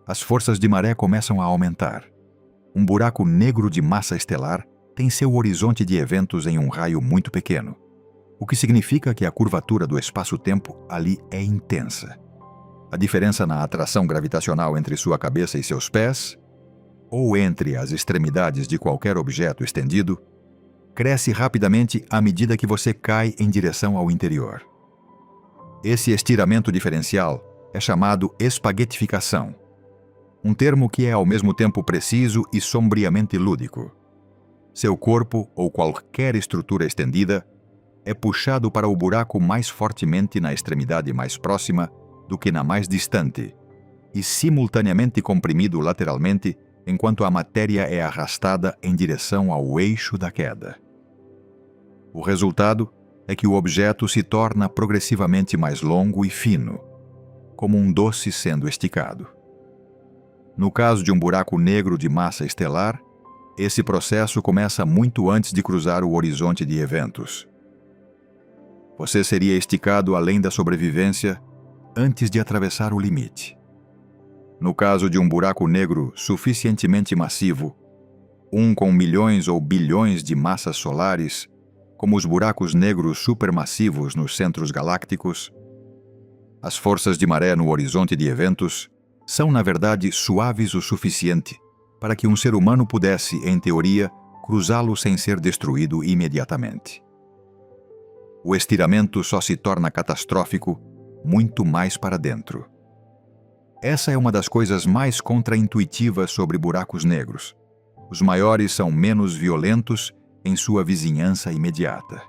As forças de maré começam a aumentar. Um buraco negro de massa estelar tem seu horizonte de eventos em um raio muito pequeno, o que significa que a curvatura do espaço-tempo ali é intensa. A diferença na atração gravitacional entre sua cabeça e seus pés, ou entre as extremidades de qualquer objeto estendido, cresce rapidamente à medida que você cai em direção ao interior. Esse estiramento diferencial é chamado espaguetificação, um termo que é ao mesmo tempo preciso e sombriamente lúdico. Seu corpo, ou qualquer estrutura estendida, é puxado para o buraco mais fortemente na extremidade mais próxima do que na mais distante, e simultaneamente comprimido lateralmente enquanto a matéria é arrastada em direção ao eixo da queda. O resultado é que o objeto se torna progressivamente mais longo e fino, como um doce sendo esticado. No caso de um buraco negro de massa estelar, esse processo começa muito antes de cruzar o horizonte de eventos. Você seria esticado além da sobrevivência antes de atravessar o limite. No caso de um buraco negro suficientemente massivo, um com milhões ou bilhões de massas solares, como os buracos negros supermassivos nos centros galácticos, as forças de maré no horizonte de eventos são, na verdade, suaves o suficiente para que um ser humano pudesse, em teoria, cruzá-lo sem ser destruído imediatamente. O estiramento só se torna catastrófico muito mais para dentro. Essa é uma das coisas mais contraintuitivas sobre buracos negros. Os maiores são menos violentos em sua vizinhança imediata.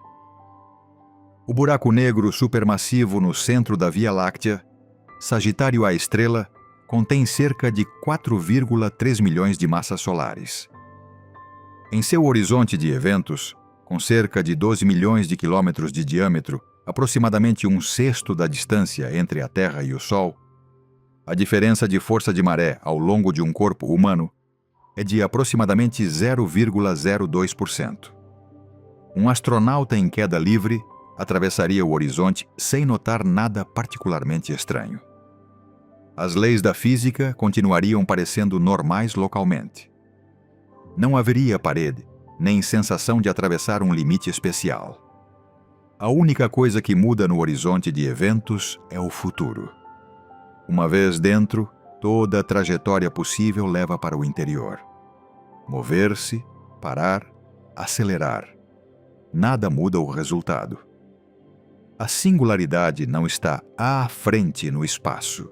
O buraco negro supermassivo no centro da Via Láctea, Sagitário A estrela, contém cerca de 4,3 milhões de massas solares. Em seu horizonte de eventos, com cerca de 12 milhões de quilômetros de diâmetro, aproximadamente um sexto da distância entre a Terra e o Sol, a diferença de força de maré ao longo de um corpo humano é de aproximadamente 0,02%. Um astronauta em queda livre atravessaria o horizonte sem notar nada particularmente estranho. As leis da física continuariam parecendo normais localmente. Não haveria parede, nem sensação de atravessar um limite especial. A única coisa que muda no horizonte de eventos é o futuro. Uma vez dentro, toda a trajetória possível leva para o interior. Mover-se, parar, acelerar. Nada muda o resultado. A singularidade não está à frente no espaço.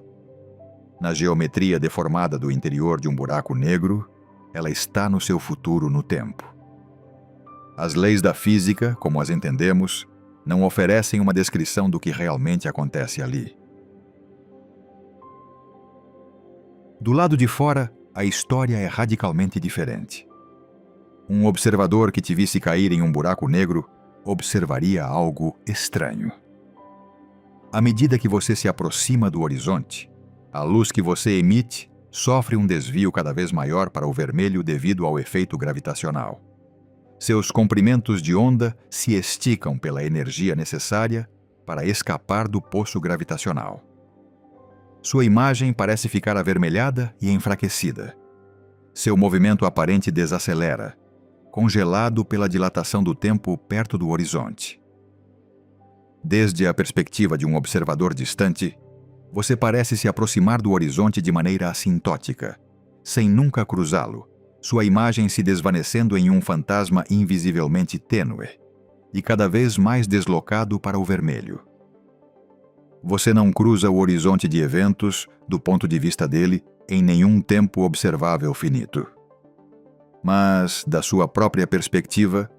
Na geometria deformada do interior de um buraco negro, ela está no seu futuro no tempo. As leis da física, como as entendemos, não oferecem uma descrição do que realmente acontece ali. Do lado de fora, a história é radicalmente diferente. Um observador que te visse cair em um buraco negro observaria algo estranho. À medida que você se aproxima do horizonte, a luz que você emite sofre um desvio cada vez maior para o vermelho devido ao efeito gravitacional. Seus comprimentos de onda se esticam pela energia necessária para escapar do poço gravitacional. Sua imagem parece ficar avermelhada e enfraquecida. Seu movimento aparente desacelera, congelado pela dilatação do tempo perto do horizonte. Desde a perspectiva de um observador distante, você parece se aproximar do horizonte de maneira assintótica, sem nunca cruzá-lo, sua imagem se desvanecendo em um fantasma invisivelmente tênue e cada vez mais deslocado para o vermelho. Você não cruza o horizonte de eventos, do ponto de vista dele, em nenhum tempo observável finito. Mas, da sua própria perspectiva,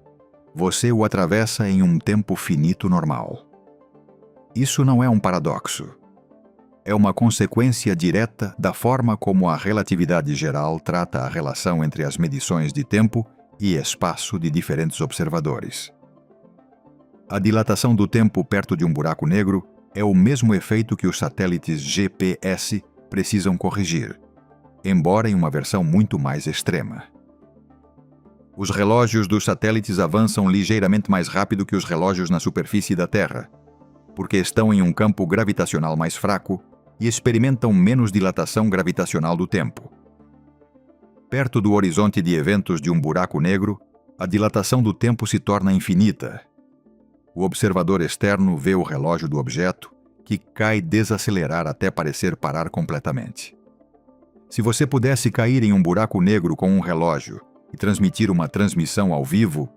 você o atravessa em um tempo finito normal. Isso não é um paradoxo. É uma consequência direta da forma como a relatividade geral trata a relação entre as medições de tempo e espaço de diferentes observadores. A dilatação do tempo perto de um buraco negro é o mesmo efeito que os satélites GPS precisam corrigir, embora em uma versão muito mais extrema. Os relógios dos satélites avançam ligeiramente mais rápido que os relógios na superfície da Terra, porque estão em um campo gravitacional mais fraco e experimentam menos dilatação gravitacional do tempo. Perto do horizonte de eventos de um buraco negro, a dilatação do tempo se torna infinita. O observador externo vê o relógio do objeto, que cai desacelerar até parecer parar completamente. Se você pudesse cair em um buraco negro com um relógio e transmitir uma transmissão ao vivo,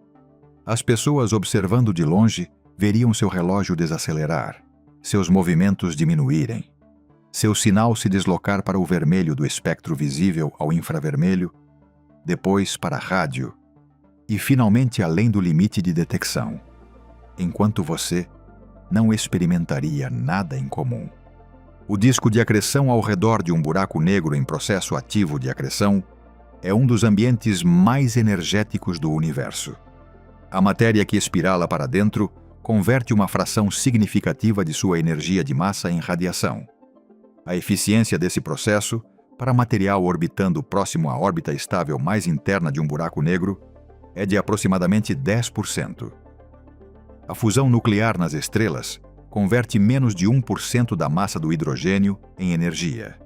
as pessoas observando de longe veriam seu relógio desacelerar, seus movimentos diminuírem, seu sinal se deslocar para o vermelho do espectro visível ao infravermelho, depois para rádio e finalmente além do limite de detecção, enquanto você não experimentaria nada em comum. O disco de acreção ao redor de um buraco negro em processo ativo de acreção é um dos ambientes mais energéticos do universo. A matéria que espirala para dentro converte uma fração significativa de sua energia de massa em radiação. A eficiência desse processo, para material orbitando próximo à órbita estável mais interna de um buraco negro, é de aproximadamente 10%. A fusão nuclear nas estrelas converte menos de 1% da massa do hidrogênio em energia.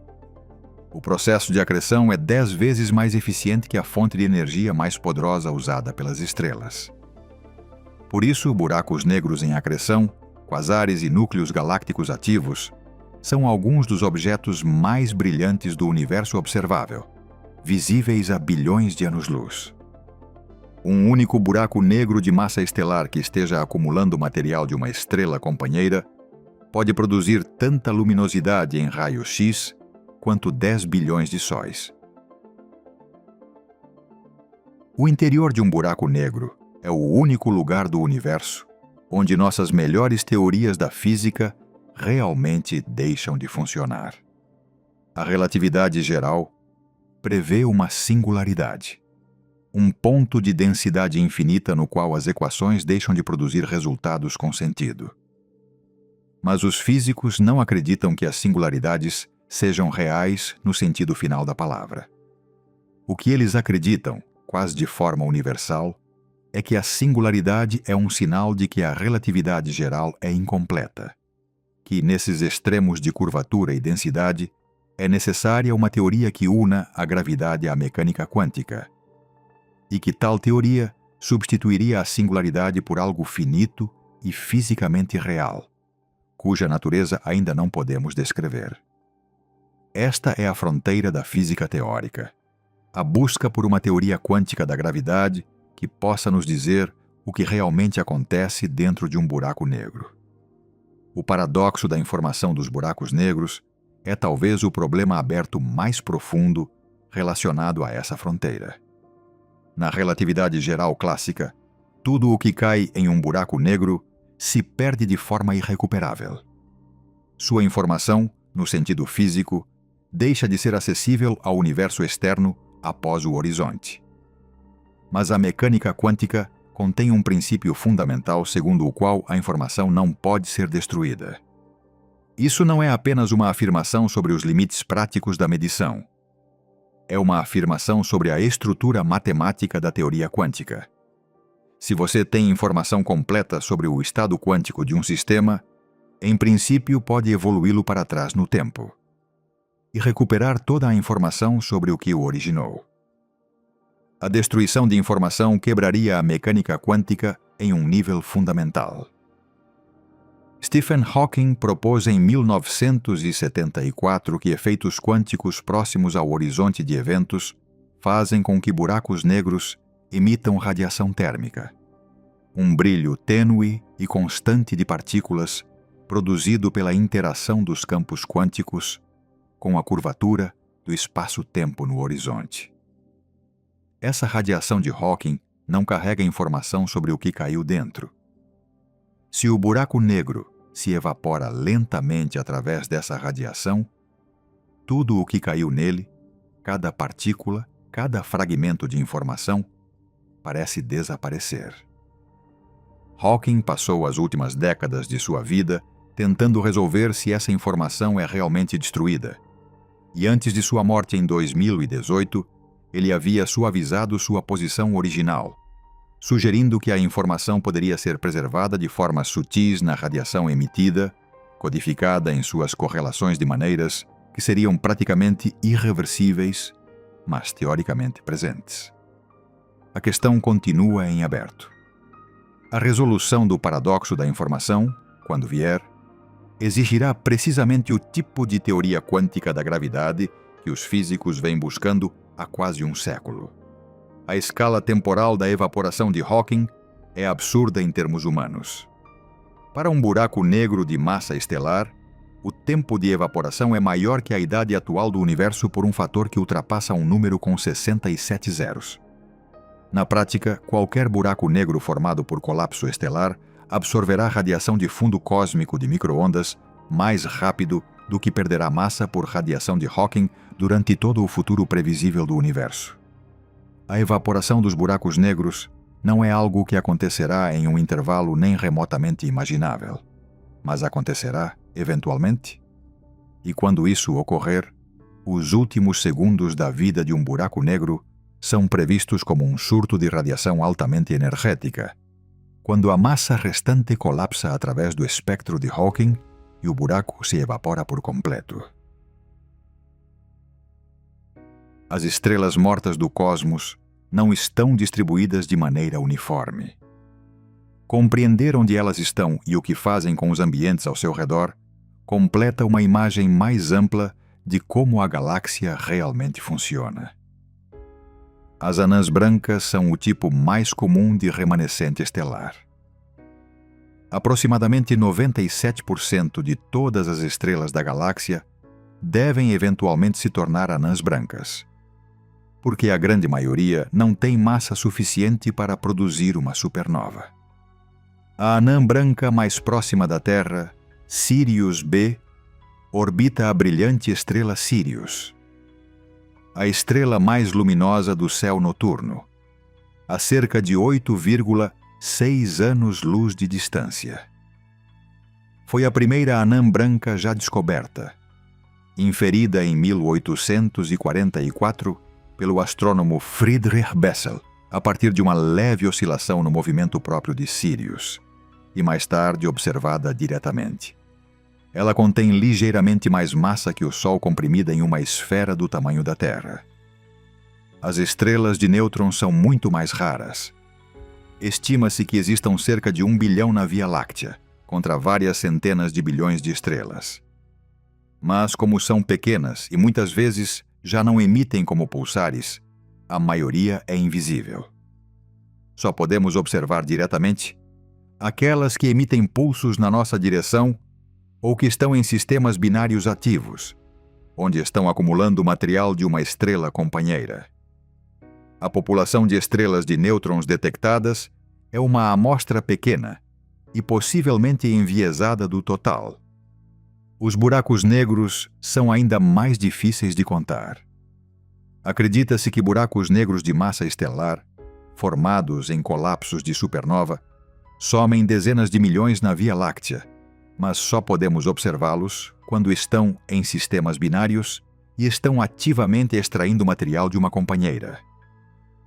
O processo de acreção é 10 vezes mais eficiente que a fonte de energia mais poderosa usada pelas estrelas. Por isso, buracos negros em acreção, quasares e núcleos galácticos ativos são alguns dos objetos mais brilhantes do universo observável, visíveis a bilhões de anos-luz. Um único buraco negro de massa estelar que esteja acumulando material de uma estrela companheira pode produzir tanta luminosidade em raio-x quanto 10 bilhões de sóis. O interior de um buraco negro é o único lugar do universo onde nossas melhores teorias da física realmente deixam de funcionar. A relatividade geral prevê uma singularidade, um ponto de densidade infinita no qual as equações deixam de produzir resultados com sentido. Mas os físicos não acreditam que as singularidades sejam reais no sentido final da palavra. O que eles acreditam, quase de forma universal, é que a singularidade é um sinal de que a relatividade geral é incompleta, que nesses extremos de curvatura e densidade é necessária uma teoria que una a gravidade à mecânica quântica, e que tal teoria substituiria a singularidade por algo finito e fisicamente real, cuja natureza ainda não podemos descrever. Esta é a fronteira da física teórica, a busca por uma teoria quântica da gravidade que possa nos dizer o que realmente acontece dentro de um buraco negro. O paradoxo da informação dos buracos negros é talvez o problema aberto mais profundo relacionado a essa fronteira. Na relatividade geral clássica, tudo o que cai em um buraco negro se perde de forma irrecuperável. Sua informação, no sentido físico, deixa de ser acessível ao universo externo após o horizonte. Mas a mecânica quântica contém um princípio fundamental segundo o qual a informação não pode ser destruída. Isso não é apenas uma afirmação sobre os limites práticos da medição. É uma afirmação sobre a estrutura matemática da teoria quântica. Se você tem informação completa sobre o estado quântico de um sistema, em princípio pode evoluí-lo para trás no tempo e recuperar toda a informação sobre o que o originou. A destruição de informação quebraria a mecânica quântica em um nível fundamental. Stephen Hawking propôs em 1974 que efeitos quânticos próximos ao horizonte de eventos fazem com que buracos negros emitam radiação térmica, um brilho tênue e constante de partículas produzido pela interação dos campos quânticos com a curvatura do espaço-tempo no horizonte. Essa radiação de Hawking não carrega informação sobre o que caiu dentro. Se o buraco negro se evapora lentamente através dessa radiação, tudo o que caiu nele, cada partícula, cada fragmento de informação, parece desaparecer. Hawking passou as últimas décadas de sua vida tentando resolver se essa informação é realmente destruída. E antes de sua morte em 2018, ele havia suavizado sua posição original, sugerindo que a informação poderia ser preservada de formas sutis na radiação emitida, codificada em suas correlações de maneiras que seriam praticamente irreversíveis, mas teoricamente presentes. A questão continua em aberto. A resolução do paradoxo da informação, quando vier, exigirá precisamente o tipo de teoria quântica da gravidade que os físicos vêm buscando há quase um século. A escala temporal da evaporação de Hawking é absurda em termos humanos. Para um buraco negro de massa estelar, o tempo de evaporação é maior que a idade atual do universo por um fator que ultrapassa um número com 67 zeros. Na prática, qualquer buraco negro formado por colapso estelar absorverá radiação de fundo cósmico de micro-ondas mais rápido do que perderá massa por radiação de Hawking durante todo o futuro previsível do universo. A evaporação dos buracos negros não é algo que acontecerá em um intervalo nem remotamente imaginável, mas acontecerá, eventualmente. E quando isso ocorrer, os últimos segundos da vida de um buraco negro são previstos como um surto de radiação altamente energética, quando a massa restante colapsa através do espectro de Hawking e o buraco se evapora por completo. As estrelas mortas do cosmos não estão distribuídas de maneira uniforme. Compreender onde elas estão e o que fazem com os ambientes ao seu redor completa uma imagem mais ampla de como a galáxia realmente funciona. As anãs brancas são o tipo mais comum de remanescente estelar. Aproximadamente 97% de todas as estrelas da galáxia devem eventualmente se tornar anãs brancas, porque a grande maioria não tem massa suficiente para produzir uma supernova. A anã branca mais próxima da Terra, Sirius B, orbita a brilhante estrela Sirius, a estrela mais luminosa do céu noturno, a cerca de 8,6 anos-luz de distância. Foi a primeira anã branca já descoberta, inferida em 1844 pelo astrônomo Friedrich Bessel, a partir de uma leve oscilação no movimento próprio de Sirius, e mais tarde observada diretamente. Ela contém ligeiramente mais massa que o Sol comprimida em uma esfera do tamanho da Terra. As estrelas de nêutrons são muito mais raras. Estima-se que existam cerca de 1 bilhão na Via Láctea, contra várias centenas de bilhões de estrelas. Mas como são pequenas e muitas vezes já não emitem como pulsares, a maioria é invisível. Só podemos observar diretamente aquelas que emitem pulsos na nossa direção ou que estão em sistemas binários ativos, onde estão acumulando material de uma estrela companheira. A população de estrelas de nêutrons detectadas é uma amostra pequena e possivelmente enviesada do total. Os buracos negros são ainda mais difíceis de contar. Acredita-se que buracos negros de massa estelar, formados em colapsos de supernova, somem dezenas de milhões na Via Láctea, mas só podemos observá-los quando estão em sistemas binários e estão ativamente extraindo material de uma companheira.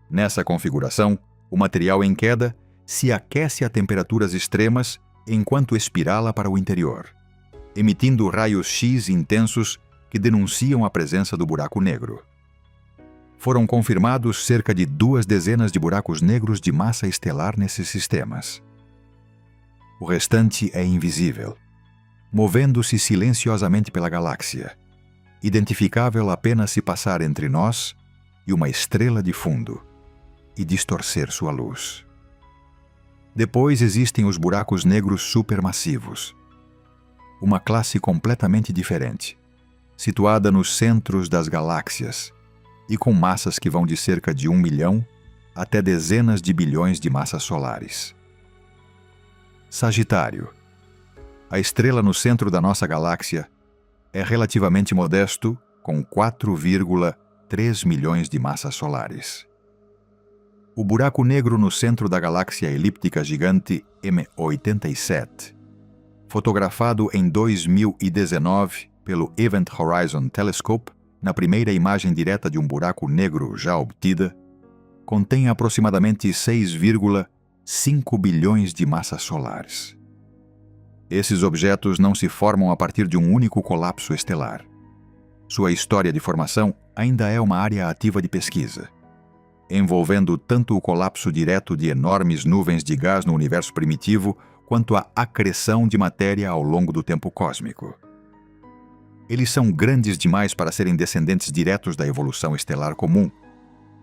Nessa configuração, o material em queda se aquece a temperaturas extremas enquanto espirala para o interior, emitindo raios X intensos que denunciam a presença do buraco negro. Foram confirmados cerca de 2 dezenas de buracos negros de massa estelar nesses sistemas. O restante é invisível, movendo-se silenciosamente pela galáxia, identificável apenas se passar entre nós e uma estrela de fundo e distorcer sua luz. Depois existem os buracos negros supermassivos, uma classe completamente diferente, situada nos centros das galáxias e com massas que vão de cerca de 1 milhão até dezenas de bilhões de massas solares. Sagitário. A estrela no centro da nossa galáxia é relativamente modesto, com 4,3 milhões de massas solares. O buraco negro no centro da galáxia elíptica gigante M87, fotografado em 2019 pelo Event Horizon Telescope, na primeira imagem direta de um buraco negro já obtida, contém aproximadamente 6,5 bilhões de massas solares. Esses objetos não se formam a partir de um único colapso estelar. Sua história de formação ainda é uma área ativa de pesquisa, envolvendo tanto o colapso direto de enormes nuvens de gás no universo primitivo, quanto a acreção de matéria ao longo do tempo cósmico. Eles são grandes demais para serem descendentes diretos da evolução estelar comum,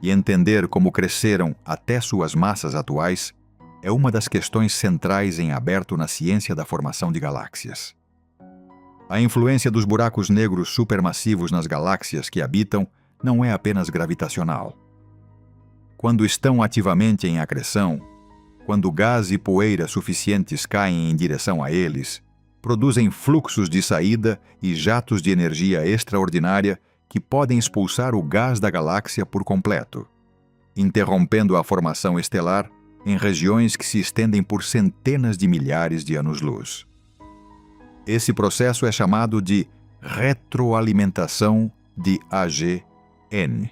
e entender como cresceram até suas massas atuais é uma das questões centrais em aberto na ciência da formação de galáxias. A influência dos buracos negros supermassivos nas galáxias que habitam não é apenas gravitacional. Quando estão ativamente em acreção, quando gás e poeira suficientes caem em direção a eles, produzem fluxos de saída e jatos de energia extraordinária que podem expulsar o gás da galáxia por completo, interrompendo a formação estelar em regiões que se estendem por centenas de milhares de anos-luz. Esse processo é chamado de retroalimentação de AGN,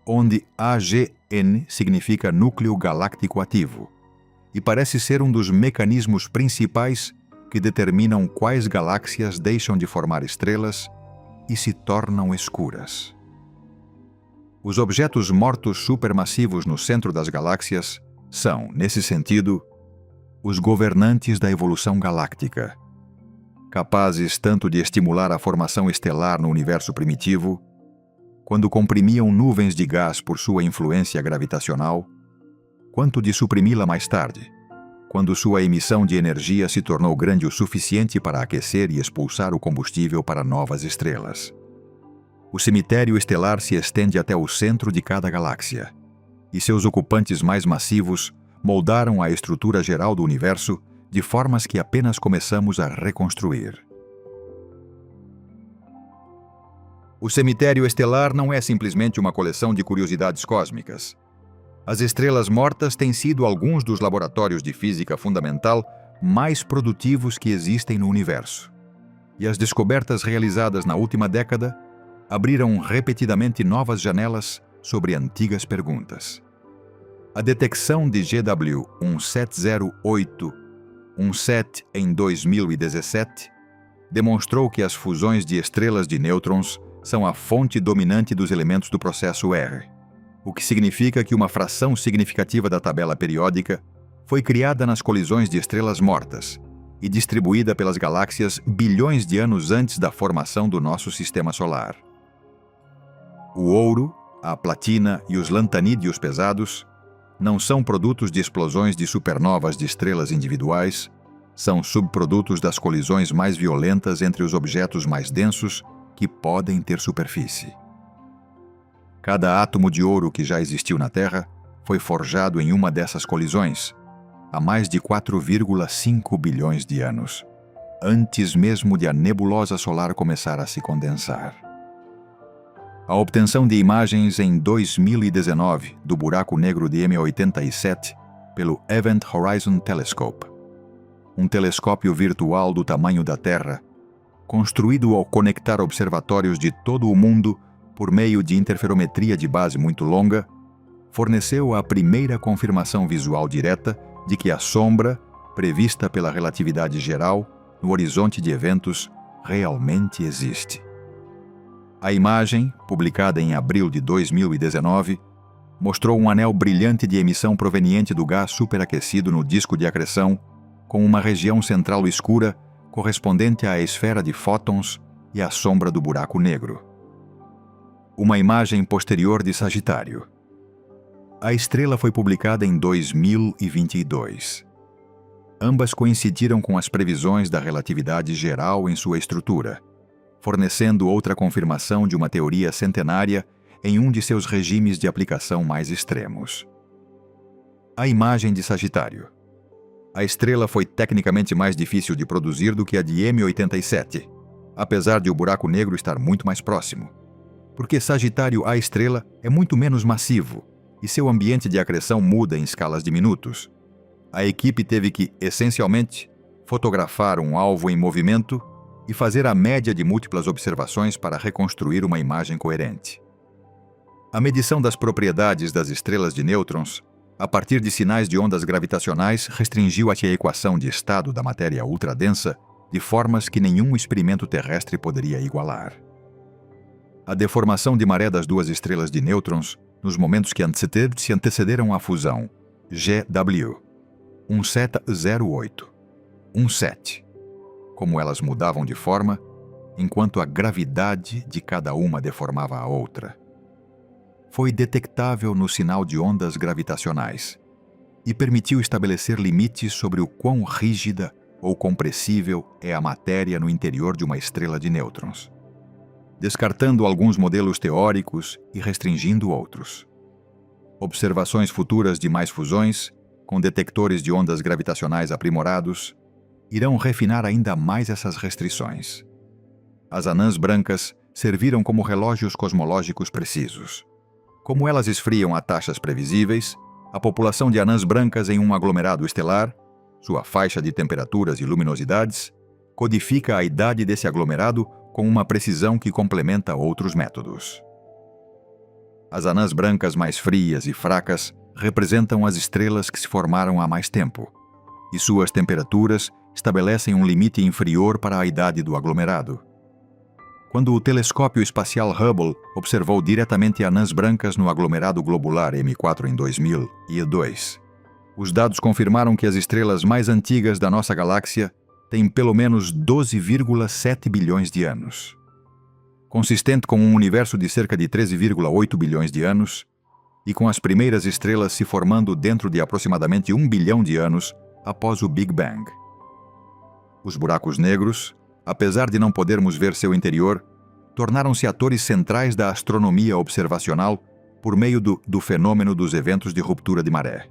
onde AGN significa núcleo galáctico ativo, e parece ser um dos mecanismos principais que determinam quais galáxias deixam de formar estrelas e se tornam escuras. Os objetos mortos supermassivos no centro das galáxias são, nesse sentido, os governantes da evolução galáctica, capazes tanto de estimular a formação estelar no universo primitivo, quando comprimiam nuvens de gás por sua influência gravitacional, quanto de suprimi-la mais tarde, quando sua emissão de energia se tornou grande o suficiente para aquecer e expulsar o combustível para novas estrelas. O cemitério estelar se estende até o centro de cada galáxia, e seus ocupantes mais massivos moldaram a estrutura geral do universo de formas que apenas começamos a reconstruir. O cemitério estelar não é simplesmente uma coleção de curiosidades cósmicas. As estrelas mortas têm sido alguns dos laboratórios de física fundamental mais produtivos que existem no universo. E as descobertas realizadas na última década abriram repetidamente novas janelas sobre antigas perguntas. A detecção de GW 170817 em 2017 demonstrou que as fusões de estrelas de nêutrons são a fonte dominante dos elementos do processo R, o que significa que uma fração significativa da tabela periódica foi criada nas colisões de estrelas mortas e distribuída pelas galáxias bilhões de anos antes da formação do nosso sistema solar. O ouro, a platina e os lantanídeos pesados não são produtos de explosões de supernovas de estrelas individuais, são subprodutos das colisões mais violentas entre os objetos mais densos que podem ter superfície. Cada átomo de ouro que já existiu na Terra foi forjado em uma dessas colisões, há mais de 4,5 bilhões de anos, antes mesmo de a nebulosa solar começar a se condensar. A obtenção de imagens em 2019 do buraco negro de M87 pelo Event Horizon Telescope, um telescópio virtual do tamanho da Terra, construído ao conectar observatórios de todo o mundo por meio de interferometria de base muito longa, forneceu a primeira confirmação visual direta de que a sombra, prevista pela relatividade geral, no horizonte de eventos, realmente existe. A imagem, publicada em abril de 2019, mostrou um anel brilhante de emissão proveniente do gás superaquecido no disco de acreção, com uma região central escura correspondente à esfera de fótons e à sombra do buraco negro. Uma imagem posterior de Sagitário. A estrela foi publicada em 2022. Ambas coincidiram com as previsões da relatividade geral em sua estrutura, fornecendo outra confirmação de uma teoria centenária em um de seus regimes de aplicação mais extremos. A imagem de Sagitário. A estrela foi tecnicamente mais difícil de produzir do que a de M87, apesar de o buraco negro estar muito mais próximo. Porque Sagitário A estrela é muito menos massivo e seu ambiente de acreção muda em escalas de minutos. A equipe teve que, essencialmente, fotografar um alvo em movimento e fazer a média de múltiplas observações para reconstruir uma imagem coerente. A medição das propriedades das estrelas de nêutrons, a partir de sinais de ondas gravitacionais, restringiu a equação de estado da matéria ultradensa de formas que nenhum experimento terrestre poderia igualar. A deformação de maré das duas estrelas de nêutrons nos momentos que se antecederam à fusão, GW, 1708, 17, como elas mudavam de forma, enquanto a gravidade de cada uma deformava a outra, foi detectável no sinal de ondas gravitacionais e permitiu estabelecer limites sobre o quão rígida ou compressível é a matéria no interior de uma estrela de nêutrons, descartando alguns modelos teóricos e restringindo outros. Observações futuras de mais fusões, com detectores de ondas gravitacionais aprimorados, irão refinar ainda mais essas restrições. As anãs brancas serviram como relógios cosmológicos precisos. Como elas esfriam a taxas previsíveis, a população de anãs brancas em um aglomerado estelar, sua faixa de temperaturas e luminosidades, codifica a idade desse aglomerado com uma precisão que complementa outros métodos. As anãs brancas mais frias e fracas representam as estrelas que se formaram há mais tempo, e suas temperaturas estabelecem um limite inferior para a idade do aglomerado. Quando o telescópio espacial Hubble observou diretamente anãs brancas no aglomerado globular M4 em 2002, os dados confirmaram que as estrelas mais antigas da nossa galáxia têm pelo menos 12,7 bilhões de anos. Consistente com um universo de cerca de 13,8 bilhões de anos, e com as primeiras estrelas se formando dentro de aproximadamente 1 bilhão de anos após o Big Bang. Os buracos negros, apesar de não podermos ver seu interior, tornaram-se atores centrais da astronomia observacional por meio do fenômeno dos eventos de ruptura de maré.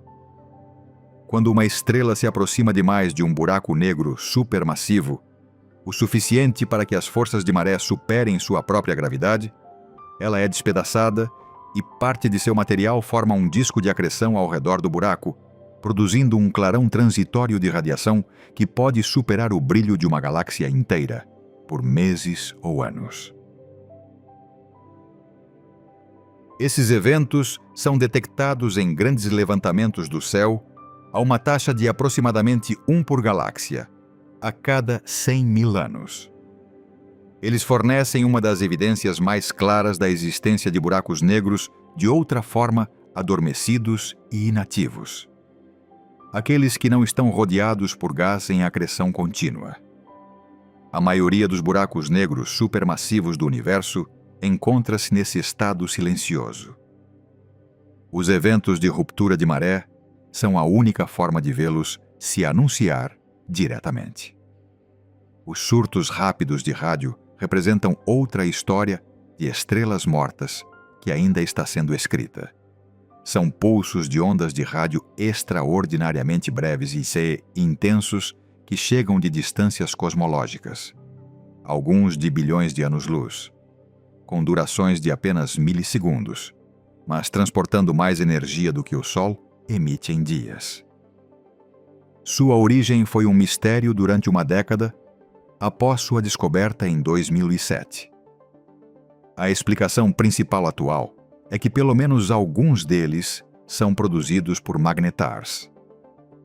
Quando uma estrela se aproxima demais de um buraco negro supermassivo, o suficiente para que as forças de maré superem sua própria gravidade, ela é despedaçada e parte de seu material forma um disco de acreção ao redor do buraco, produzindo um clarão transitório de radiação que pode superar o brilho de uma galáxia inteira, por meses ou anos. Esses eventos são detectados em grandes levantamentos do céu a uma taxa de aproximadamente 1 por galáxia, a cada 100.000 anos. Eles fornecem uma das evidências mais claras da existência de buracos negros de outra forma adormecidos e inativos. Aqueles que não estão rodeados por gás em acreção contínua. A maioria dos buracos negros supermassivos do universo encontra-se nesse estado silencioso. Os eventos de ruptura de maré são a única forma de vê-los se anunciar diretamente. Os surtos rápidos de rádio representam outra história de estrelas mortas que ainda está sendo escrita. São pulsos de ondas de rádio extraordinariamente breves e intensos que chegam de distâncias cosmológicas, alguns de bilhões de anos-luz, com durações de apenas milissegundos, mas transportando mais energia do que o Sol emite em dias. Sua origem foi um mistério durante uma década, após sua descoberta em 2007. A explicação principal atual é que pelo menos alguns deles são produzidos por magnetars,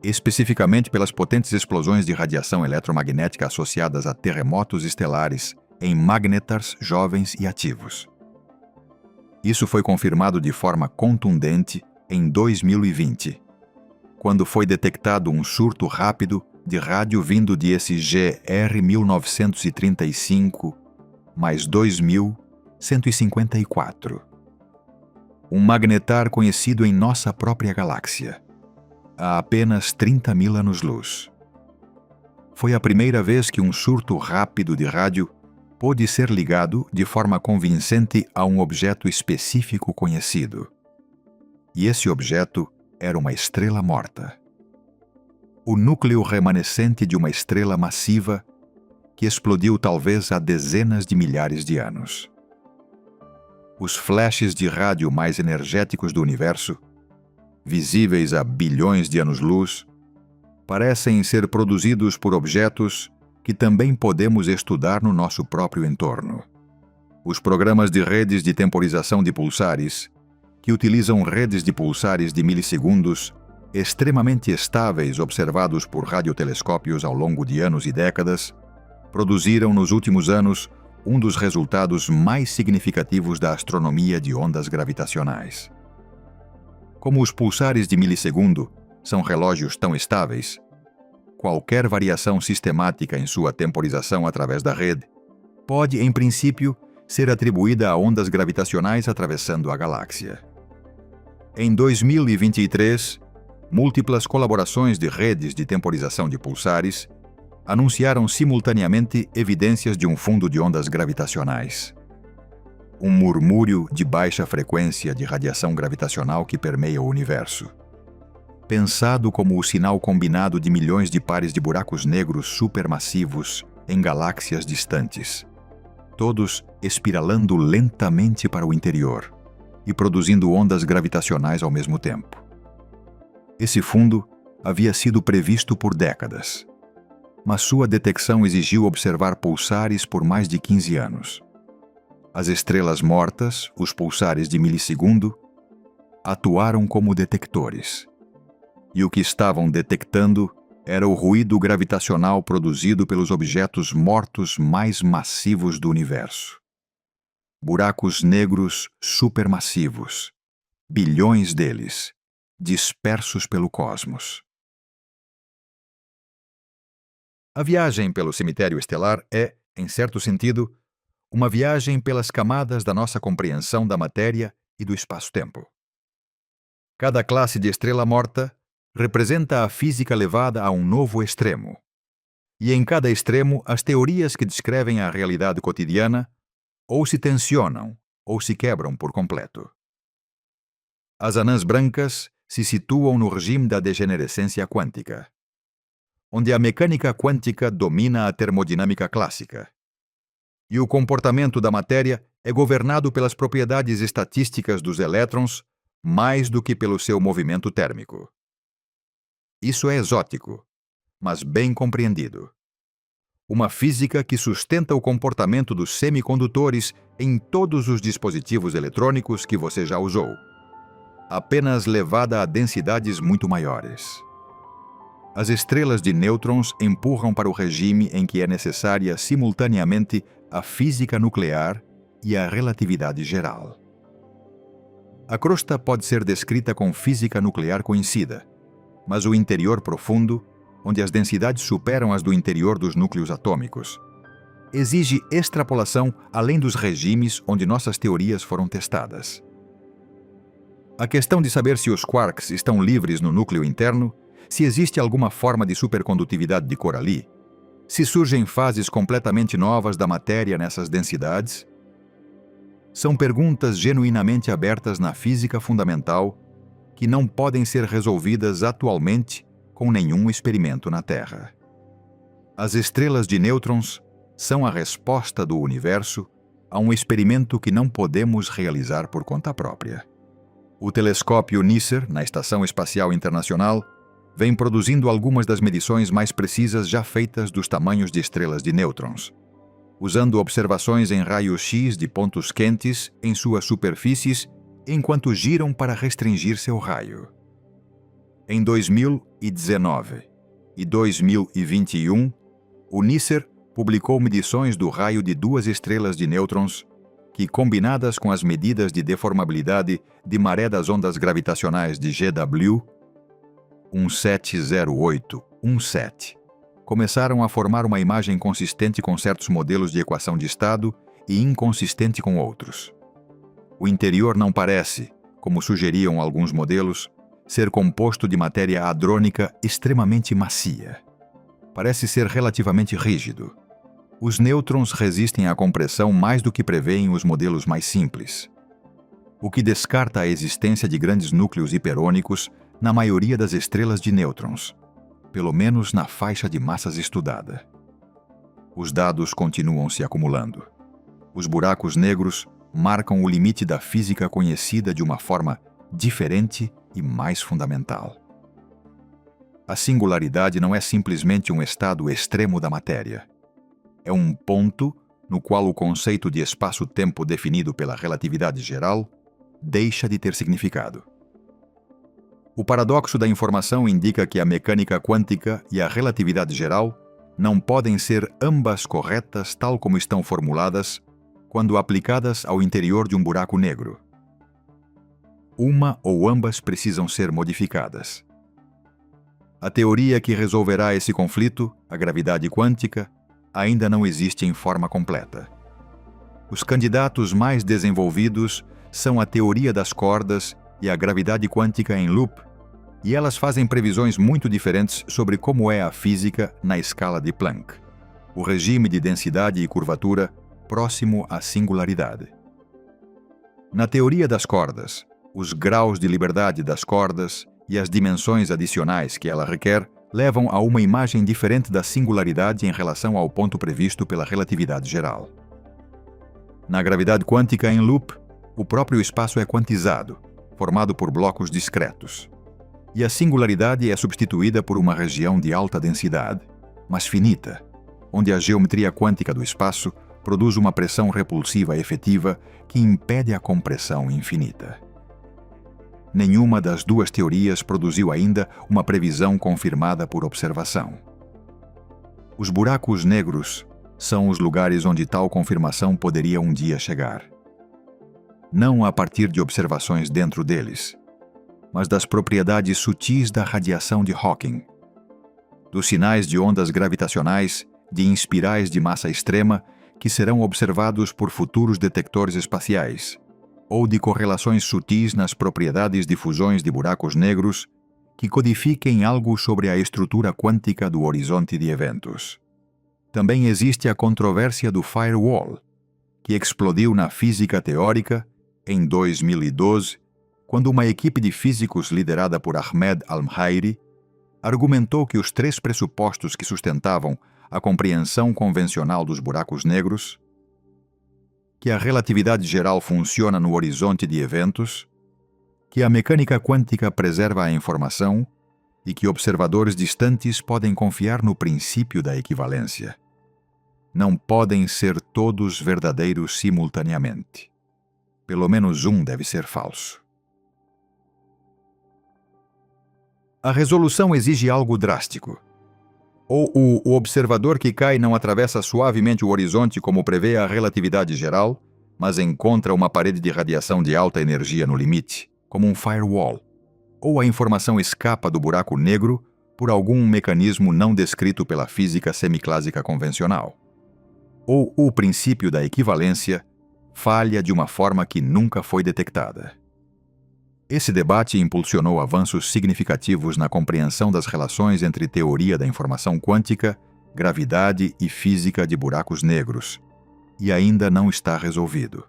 especificamente pelas potentes explosões de radiação eletromagnética associadas a terremotos estelares em magnetars jovens e ativos. Isso foi confirmado de forma contundente em 2020, quando foi detectado um surto rápido de rádio vindo de esse GR 1935 mais 2154. Um magnetar conhecido em nossa própria galáxia, há apenas 30.000 anos-luz. Foi a primeira vez que um surto rápido de rádio pôde ser ligado de forma convincente a um objeto específico conhecido. E esse objeto era uma estrela morta. O núcleo remanescente de uma estrela massiva que explodiu talvez há dezenas de milhares de anos. Os flashes de rádio mais energéticos do universo, visíveis a bilhões de anos-luz, parecem ser produzidos por objetos que também podemos estudar no nosso próprio entorno. Os programas de redes de temporização de pulsares, que utilizam redes de pulsares de milissegundos extremamente estáveis observados por radiotelescópios ao longo de anos e décadas, produziram nos últimos anos um dos resultados mais significativos da astronomia de ondas gravitacionais. Como os pulsares de milissegundo são relógios tão estáveis, qualquer variação sistemática em sua temporização através da rede pode, em princípio, ser atribuída a ondas gravitacionais atravessando a galáxia. Em 2023, múltiplas colaborações de redes de temporização de pulsares anunciaram simultaneamente evidências de um fundo de ondas gravitacionais. Um murmúrio de baixa frequência de radiação gravitacional que permeia o universo. Pensado como o sinal combinado de milhões de pares de buracos negros supermassivos em galáxias distantes, todos espiralando lentamente para o interior e produzindo ondas gravitacionais ao mesmo tempo. Esse fundo havia sido previsto por décadas, mas sua detecção exigiu observar pulsares por mais de 15 anos. As estrelas mortas, os pulsares de milissegundo, atuaram como detectores. E o que estavam detectando era o ruído gravitacional produzido pelos objetos mortos mais massivos do universo. Buracos negros supermassivos, bilhões deles, dispersos pelo cosmos. A viagem pelo cemitério estelar é, em certo sentido, uma viagem pelas camadas da nossa compreensão da matéria e do espaço-tempo. Cada classe de estrela morta representa a física levada a um novo extremo. E em cada extremo, as teorias que descrevem a realidade cotidiana ou se tensionam ou se quebram por completo. As anãs brancas se situam no regime da degenerescência quântica, onde a mecânica quântica domina a termodinâmica clássica. E o comportamento da matéria é governado pelas propriedades estatísticas dos elétrons mais do que pelo seu movimento térmico. Isso é exótico, mas bem compreendido. Uma física que sustenta o comportamento dos semicondutores em todos os dispositivos eletrônicos que você já usou, apenas levada a densidades muito maiores. As estrelas de nêutrons empurram para o regime em que é necessária simultaneamente a física nuclear e a relatividade geral. A crosta pode ser descrita com física nuclear conhecida, mas o interior profundo, onde as densidades superam as do interior dos núcleos atômicos, exige extrapolação além dos regimes onde nossas teorias foram testadas. A questão de saber se os quarks estão livres no núcleo interno, se existe alguma forma de supercondutividade de cor ali, se surgem fases completamente novas da matéria nessas densidades, são perguntas genuinamente abertas na física fundamental que não podem ser resolvidas atualmente com nenhum experimento na Terra. As estrelas de nêutrons são a resposta do universo a um experimento que não podemos realizar por conta própria. O telescópio NICER, na Estação Espacial Internacional, vem produzindo algumas das medições mais precisas já feitas dos tamanhos de estrelas de nêutrons, usando observações em raio-x de pontos quentes em suas superfícies enquanto giram para restringir seu raio. Em 2019 e 2021, o NICER publicou medições do raio de duas estrelas de nêutrons que, combinadas com as medidas de deformabilidade de maré das ondas gravitacionais de GW 170817, começaram a formar uma imagem consistente com certos modelos de equação de estado e inconsistente com outros. O interior não parece, como sugeriam alguns modelos, ser composto de matéria hadrônica extremamente macia. Parece ser relativamente rígido. Os nêutrons resistem à compressão mais do que prevêem os modelos mais simples, o que descarta a existência de grandes núcleos hiperônicos na maioria das estrelas de nêutrons, pelo menos na faixa de massas estudada. Os dados continuam se acumulando. Os buracos negros marcam o limite da física conhecida de uma forma diferente e mais fundamental. A singularidade não é simplesmente um estado extremo da matéria. É um ponto no qual o conceito de espaço-tempo definido pela relatividade geral deixa de ter significado. O paradoxo da informação indica que a mecânica quântica e a relatividade geral não podem ser ambas corretas tal como estão formuladas quando aplicadas ao interior de um buraco negro. Uma ou ambas precisam ser modificadas. A teoria que resolverá esse conflito, a gravidade quântica, ainda não existe em forma completa. Os candidatos mais desenvolvidos são a teoria das cordas e a gravidade quântica em loop, e elas fazem previsões muito diferentes sobre como é a física na escala de Planck, o regime de densidade e curvatura próximo à singularidade. Na teoria das cordas, os graus de liberdade das cordas e as dimensões adicionais que ela requer levam a uma imagem diferente da singularidade em relação ao ponto previsto pela relatividade geral. Na gravidade quântica em loop, o próprio espaço é quantizado, formado por blocos discretos. E a singularidade é substituída por uma região de alta densidade, mas finita, onde a geometria quântica do espaço produz uma pressão repulsiva efetiva que impede a compressão infinita. Nenhuma das duas teorias produziu ainda uma previsão confirmada por observação. Os buracos negros são os lugares onde tal confirmação poderia um dia chegar. Não a partir de observações dentro deles, mas das propriedades sutis da radiação de Hawking, dos sinais de ondas gravitacionais de espirais de massa extrema que serão observados por futuros detectores espaciais, ou de correlações sutis nas propriedades de fusões de buracos negros que codifiquem algo sobre a estrutura quântica do horizonte de eventos. Também existe a controvérsia do firewall, que explodiu na física teórica em 2012, quando uma equipe de físicos liderada por Ahmed Al-Mairi argumentou que os três pressupostos que sustentavam a compreensão convencional dos buracos negros, que a relatividade geral funciona no horizonte de eventos, que a mecânica quântica preserva a informação e que observadores distantes podem confiar no princípio da equivalência. Não podem ser todos verdadeiros simultaneamente. Pelo menos um deve ser falso. A resolução exige algo drástico. Ou o observador que cai não atravessa suavemente o horizonte como prevê a relatividade geral, mas encontra uma parede de radiação de alta energia no limite, como um firewall. Ou a informação escapa do buraco negro por algum mecanismo não descrito pela física semiclássica convencional. Ou o princípio da equivalência falha de uma forma que nunca foi detectada. Esse debate impulsionou avanços significativos na compreensão das relações entre teoria da informação quântica, gravidade e física de buracos negros, e ainda não está resolvido.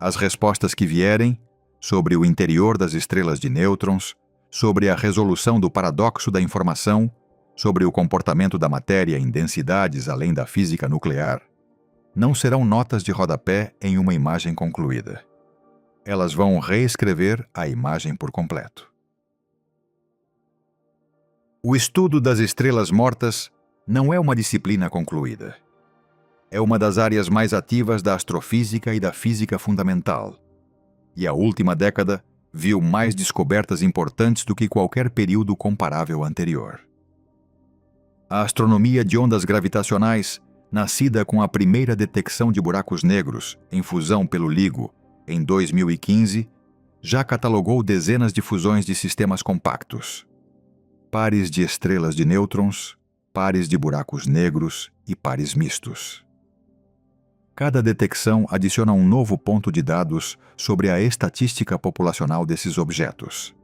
As respostas que vierem sobre o interior das estrelas de nêutrons, sobre a resolução do paradoxo da informação, sobre o comportamento da matéria em densidades além da física nuclear, não serão notas de rodapé em uma imagem concluída. Elas vão reescrever a imagem por completo. O estudo das estrelas mortas não é uma disciplina concluída. É uma das áreas mais ativas da astrofísica e da física fundamental. E a última década viu mais descobertas importantes do que qualquer período comparável anterior. A astronomia de ondas gravitacionais, nascida com a primeira detecção de buracos negros em fusão pelo LIGO em 2015, já catalogou dezenas de fusões de sistemas compactos, pares de estrelas de nêutrons, pares de buracos negros e pares mistos. Cada detecção adiciona um novo ponto de dados sobre a estatística populacional desses objetos.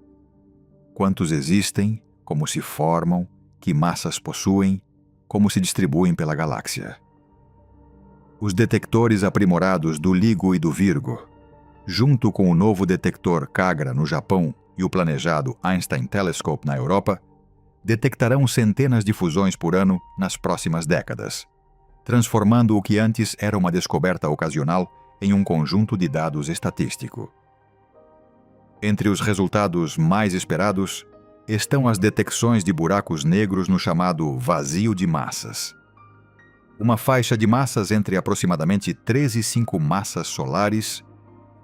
Quantos existem, como se formam, que massas possuem, como se distribuem pela galáxia. Os detectores aprimorados do LIGO e do Virgo, junto com o novo detector Kagra no Japão e o planejado Einstein Telescope na Europa detectarão centenas de fusões por ano nas próximas décadas, transformando o que antes era uma descoberta ocasional em um conjunto de dados estatístico. Entre os resultados mais esperados estão as detecções de buracos negros no chamado vazio de massas. Uma faixa de massas entre aproximadamente 3 e 5 massas solares,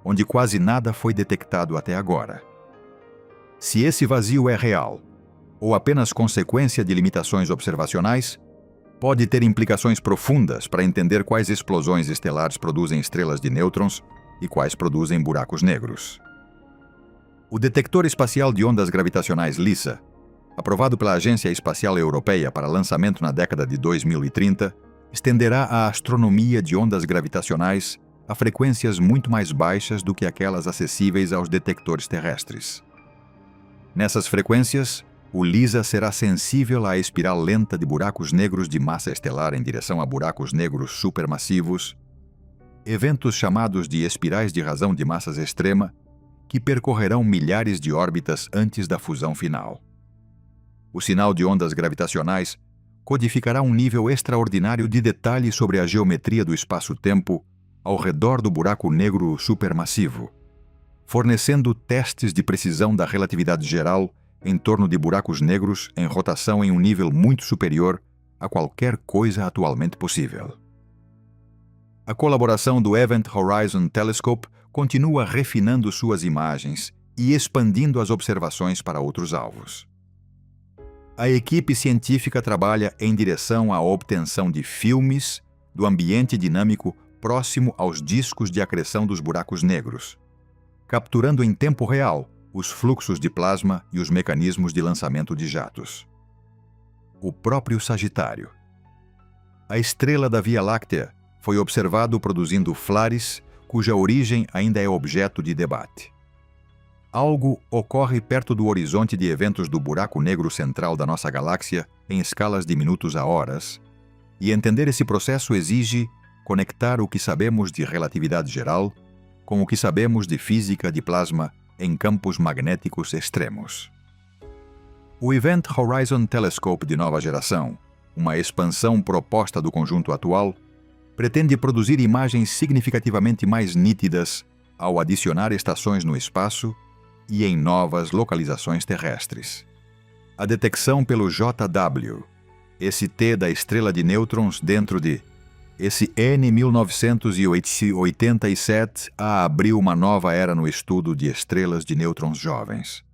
onde quase nada foi detectado até agora. Se esse vazio é real, ou apenas consequência de limitações observacionais, pode ter implicações profundas para entender quais explosões estelares produzem estrelas de nêutrons e quais produzem buracos negros. O detector espacial de ondas gravitacionais LISA, aprovado pela Agência Espacial Europeia para lançamento na década de 2030, estenderá a astronomia de ondas gravitacionais a frequências muito mais baixas do que aquelas acessíveis aos detectores terrestres. Nessas frequências, o LISA será sensível à espiral lenta de buracos negros de massa estelar em direção a buracos negros supermassivos, eventos chamados de espirais de razão de massas extrema, que percorrerão milhares de órbitas antes da fusão final. O sinal de ondas gravitacionais codificará um nível extraordinário de detalhe sobre a geometria do espaço-tempo ao redor do buraco negro supermassivo, fornecendo testes de precisão da relatividade geral em torno de buracos negros em rotação em um nível muito superior a qualquer coisa atualmente possível. A colaboração do Event Horizon Telescope continua refinando suas imagens e expandindo as observações para outros alvos. A equipe científica trabalha em direção à obtenção de filmes do ambiente dinâmico próximo aos discos de acreção dos buracos negros, capturando em tempo real os fluxos de plasma e os mecanismos de lançamento de jatos. O próprio Sagitário. A estrela da Via Láctea foi observado produzindo flares cuja origem ainda é objeto de debate. Algo ocorre perto do horizonte de eventos do buraco negro central da nossa galáxia em escalas de minutos a horas, e entender esse processo exige conectar o que sabemos de relatividade geral com o que sabemos de física de plasma em campos magnéticos extremos. O Event Horizon Telescope de nova geração, uma expansão proposta do conjunto atual, pretende produzir imagens significativamente mais nítidas ao adicionar estações no espaço e em novas localizações terrestres. A detecção pelo JW, esse T da estrela de nêutrons dentro de esse N 1987 abriu uma nova era no estudo de estrelas de nêutrons jovens.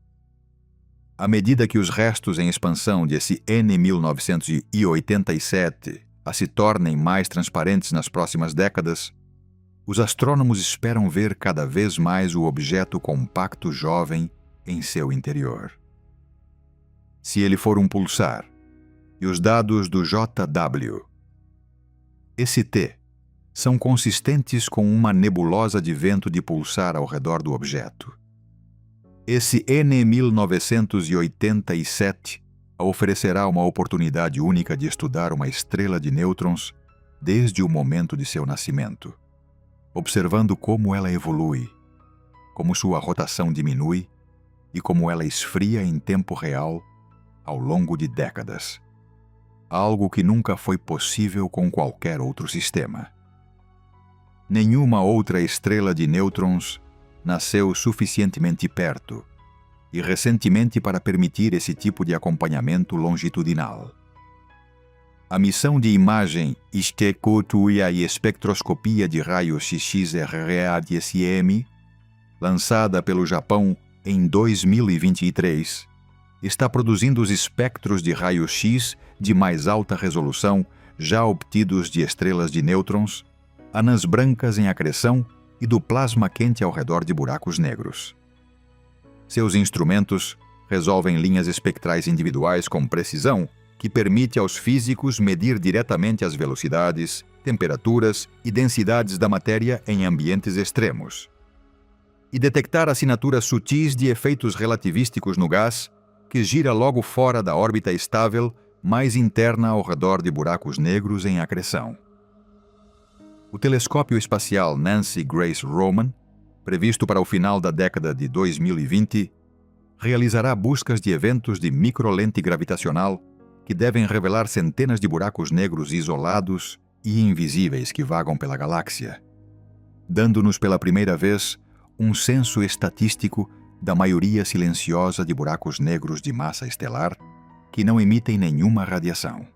À medida que os restos em expansão desse N 1987 se tornem mais transparentes nas próximas décadas, os astrônomos esperam ver cada vez mais o objeto compacto jovem em seu interior. Se ele for um pulsar, e os dados do JW, esse T, são consistentes com uma nebulosa de vento de pulsar ao redor do objeto. Esse N 1987 oferecerá uma oportunidade única de estudar uma estrela de nêutrons desde o momento de seu nascimento, observando como ela evolui, como sua rotação diminui e como ela esfria em tempo real ao longo de décadas. Algo que nunca foi possível com qualquer outro sistema. Nenhuma outra estrela de nêutrons nasceu suficientemente perto e recentemente para permitir esse tipo de acompanhamento longitudinal. A missão de imagem Escutuia e espectroscopia de raios XRA-DSM, lançada pelo Japão em 2023, está produzindo os espectros de raio-x de mais alta resolução já obtidos de estrelas de nêutrons, anãs brancas em acreção e do plasma quente ao redor de buracos negros. Seus instrumentos resolvem linhas espectrais individuais com precisão que permite aos físicos medir diretamente as velocidades, temperaturas e densidades da matéria em ambientes extremos, e detectar assinaturas sutis de efeitos relativísticos no gás que gira logo fora da órbita estável mais interna ao redor de buracos negros em acreção. O telescópio espacial Nancy Grace Roman, previsto para o final da década de 2020, realizará buscas de eventos de microlente gravitacional que devem revelar centenas de buracos negros isolados e invisíveis que vagam pela galáxia, dando-nos pela primeira vez um censo estatístico da maioria silenciosa de buracos negros de massa estelar que não emitem nenhuma radiação.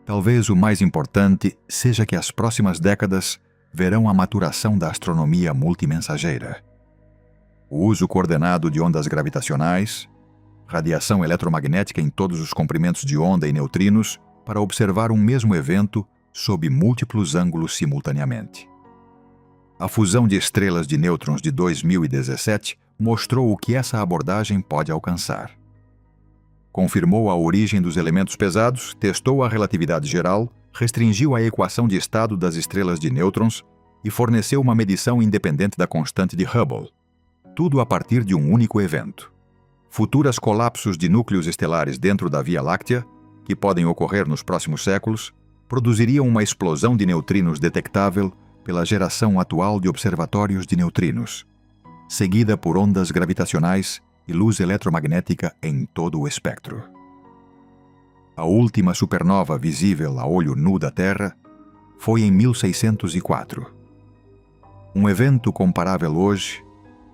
Talvez o mais importante seja que as próximas décadas verão a maturação da astronomia multimensageira. O uso coordenado de ondas gravitacionais, radiação eletromagnética em todos os comprimentos de onda e neutrinos para observar um mesmo evento sob múltiplos ângulos simultaneamente. A fusão de estrelas de nêutrons de 2017 mostrou o que essa abordagem pode alcançar. Confirmou a origem dos elementos pesados, testou a relatividade geral, restringiu a equação de estado das estrelas de nêutrons e forneceu uma medição independente da constante de Hubble. Tudo a partir de um único evento. Futuras colapsos de núcleos estelares dentro da Via Láctea, que podem ocorrer nos próximos séculos, produziriam uma explosão de neutrinos detectável pela geração atual de observatórios de neutrinos, seguida por ondas gravitacionais e luz eletromagnética em todo o espectro. A última supernova visível a olho nu da Terra foi em 1604. Um evento comparável hoje,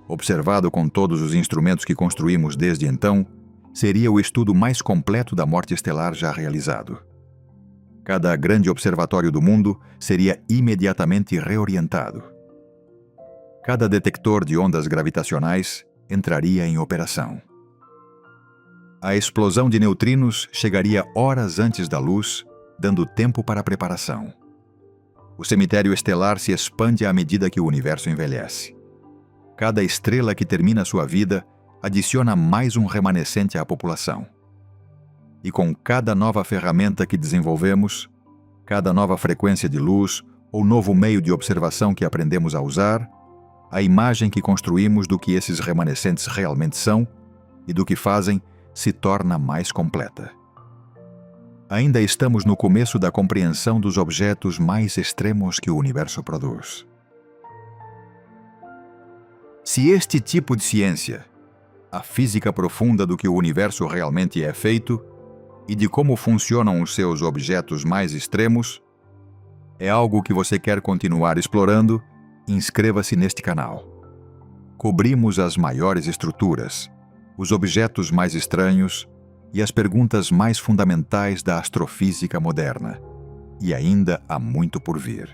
observado com todos os instrumentos que construímos desde então, seria o estudo mais completo da morte estelar já realizado. Cada grande observatório do mundo seria imediatamente reorientado. Cada detector de ondas gravitacionais entraria em operação. A explosão de neutrinos chegaria horas antes da luz, dando tempo para a preparação. O cemitério estelar se expande à medida que o universo envelhece. Cada estrela que termina sua vida adiciona mais um remanescente à população. E com cada nova ferramenta que desenvolvemos, cada nova frequência de luz ou novo meio de observação que aprendemos a usar, a imagem que construímos do que esses remanescentes realmente são e do que fazem se torna mais completa. Ainda estamos no começo da compreensão dos objetos mais extremos que o universo produz. Se este tipo de ciência, a física profunda do que o universo realmente é feito e de como funcionam os seus objetos mais extremos, é algo que você quer continuar explorando, inscreva-se neste canal. Cobrimos as maiores estruturas, os objetos mais estranhos e as perguntas mais fundamentais da astrofísica moderna. E ainda há muito por vir.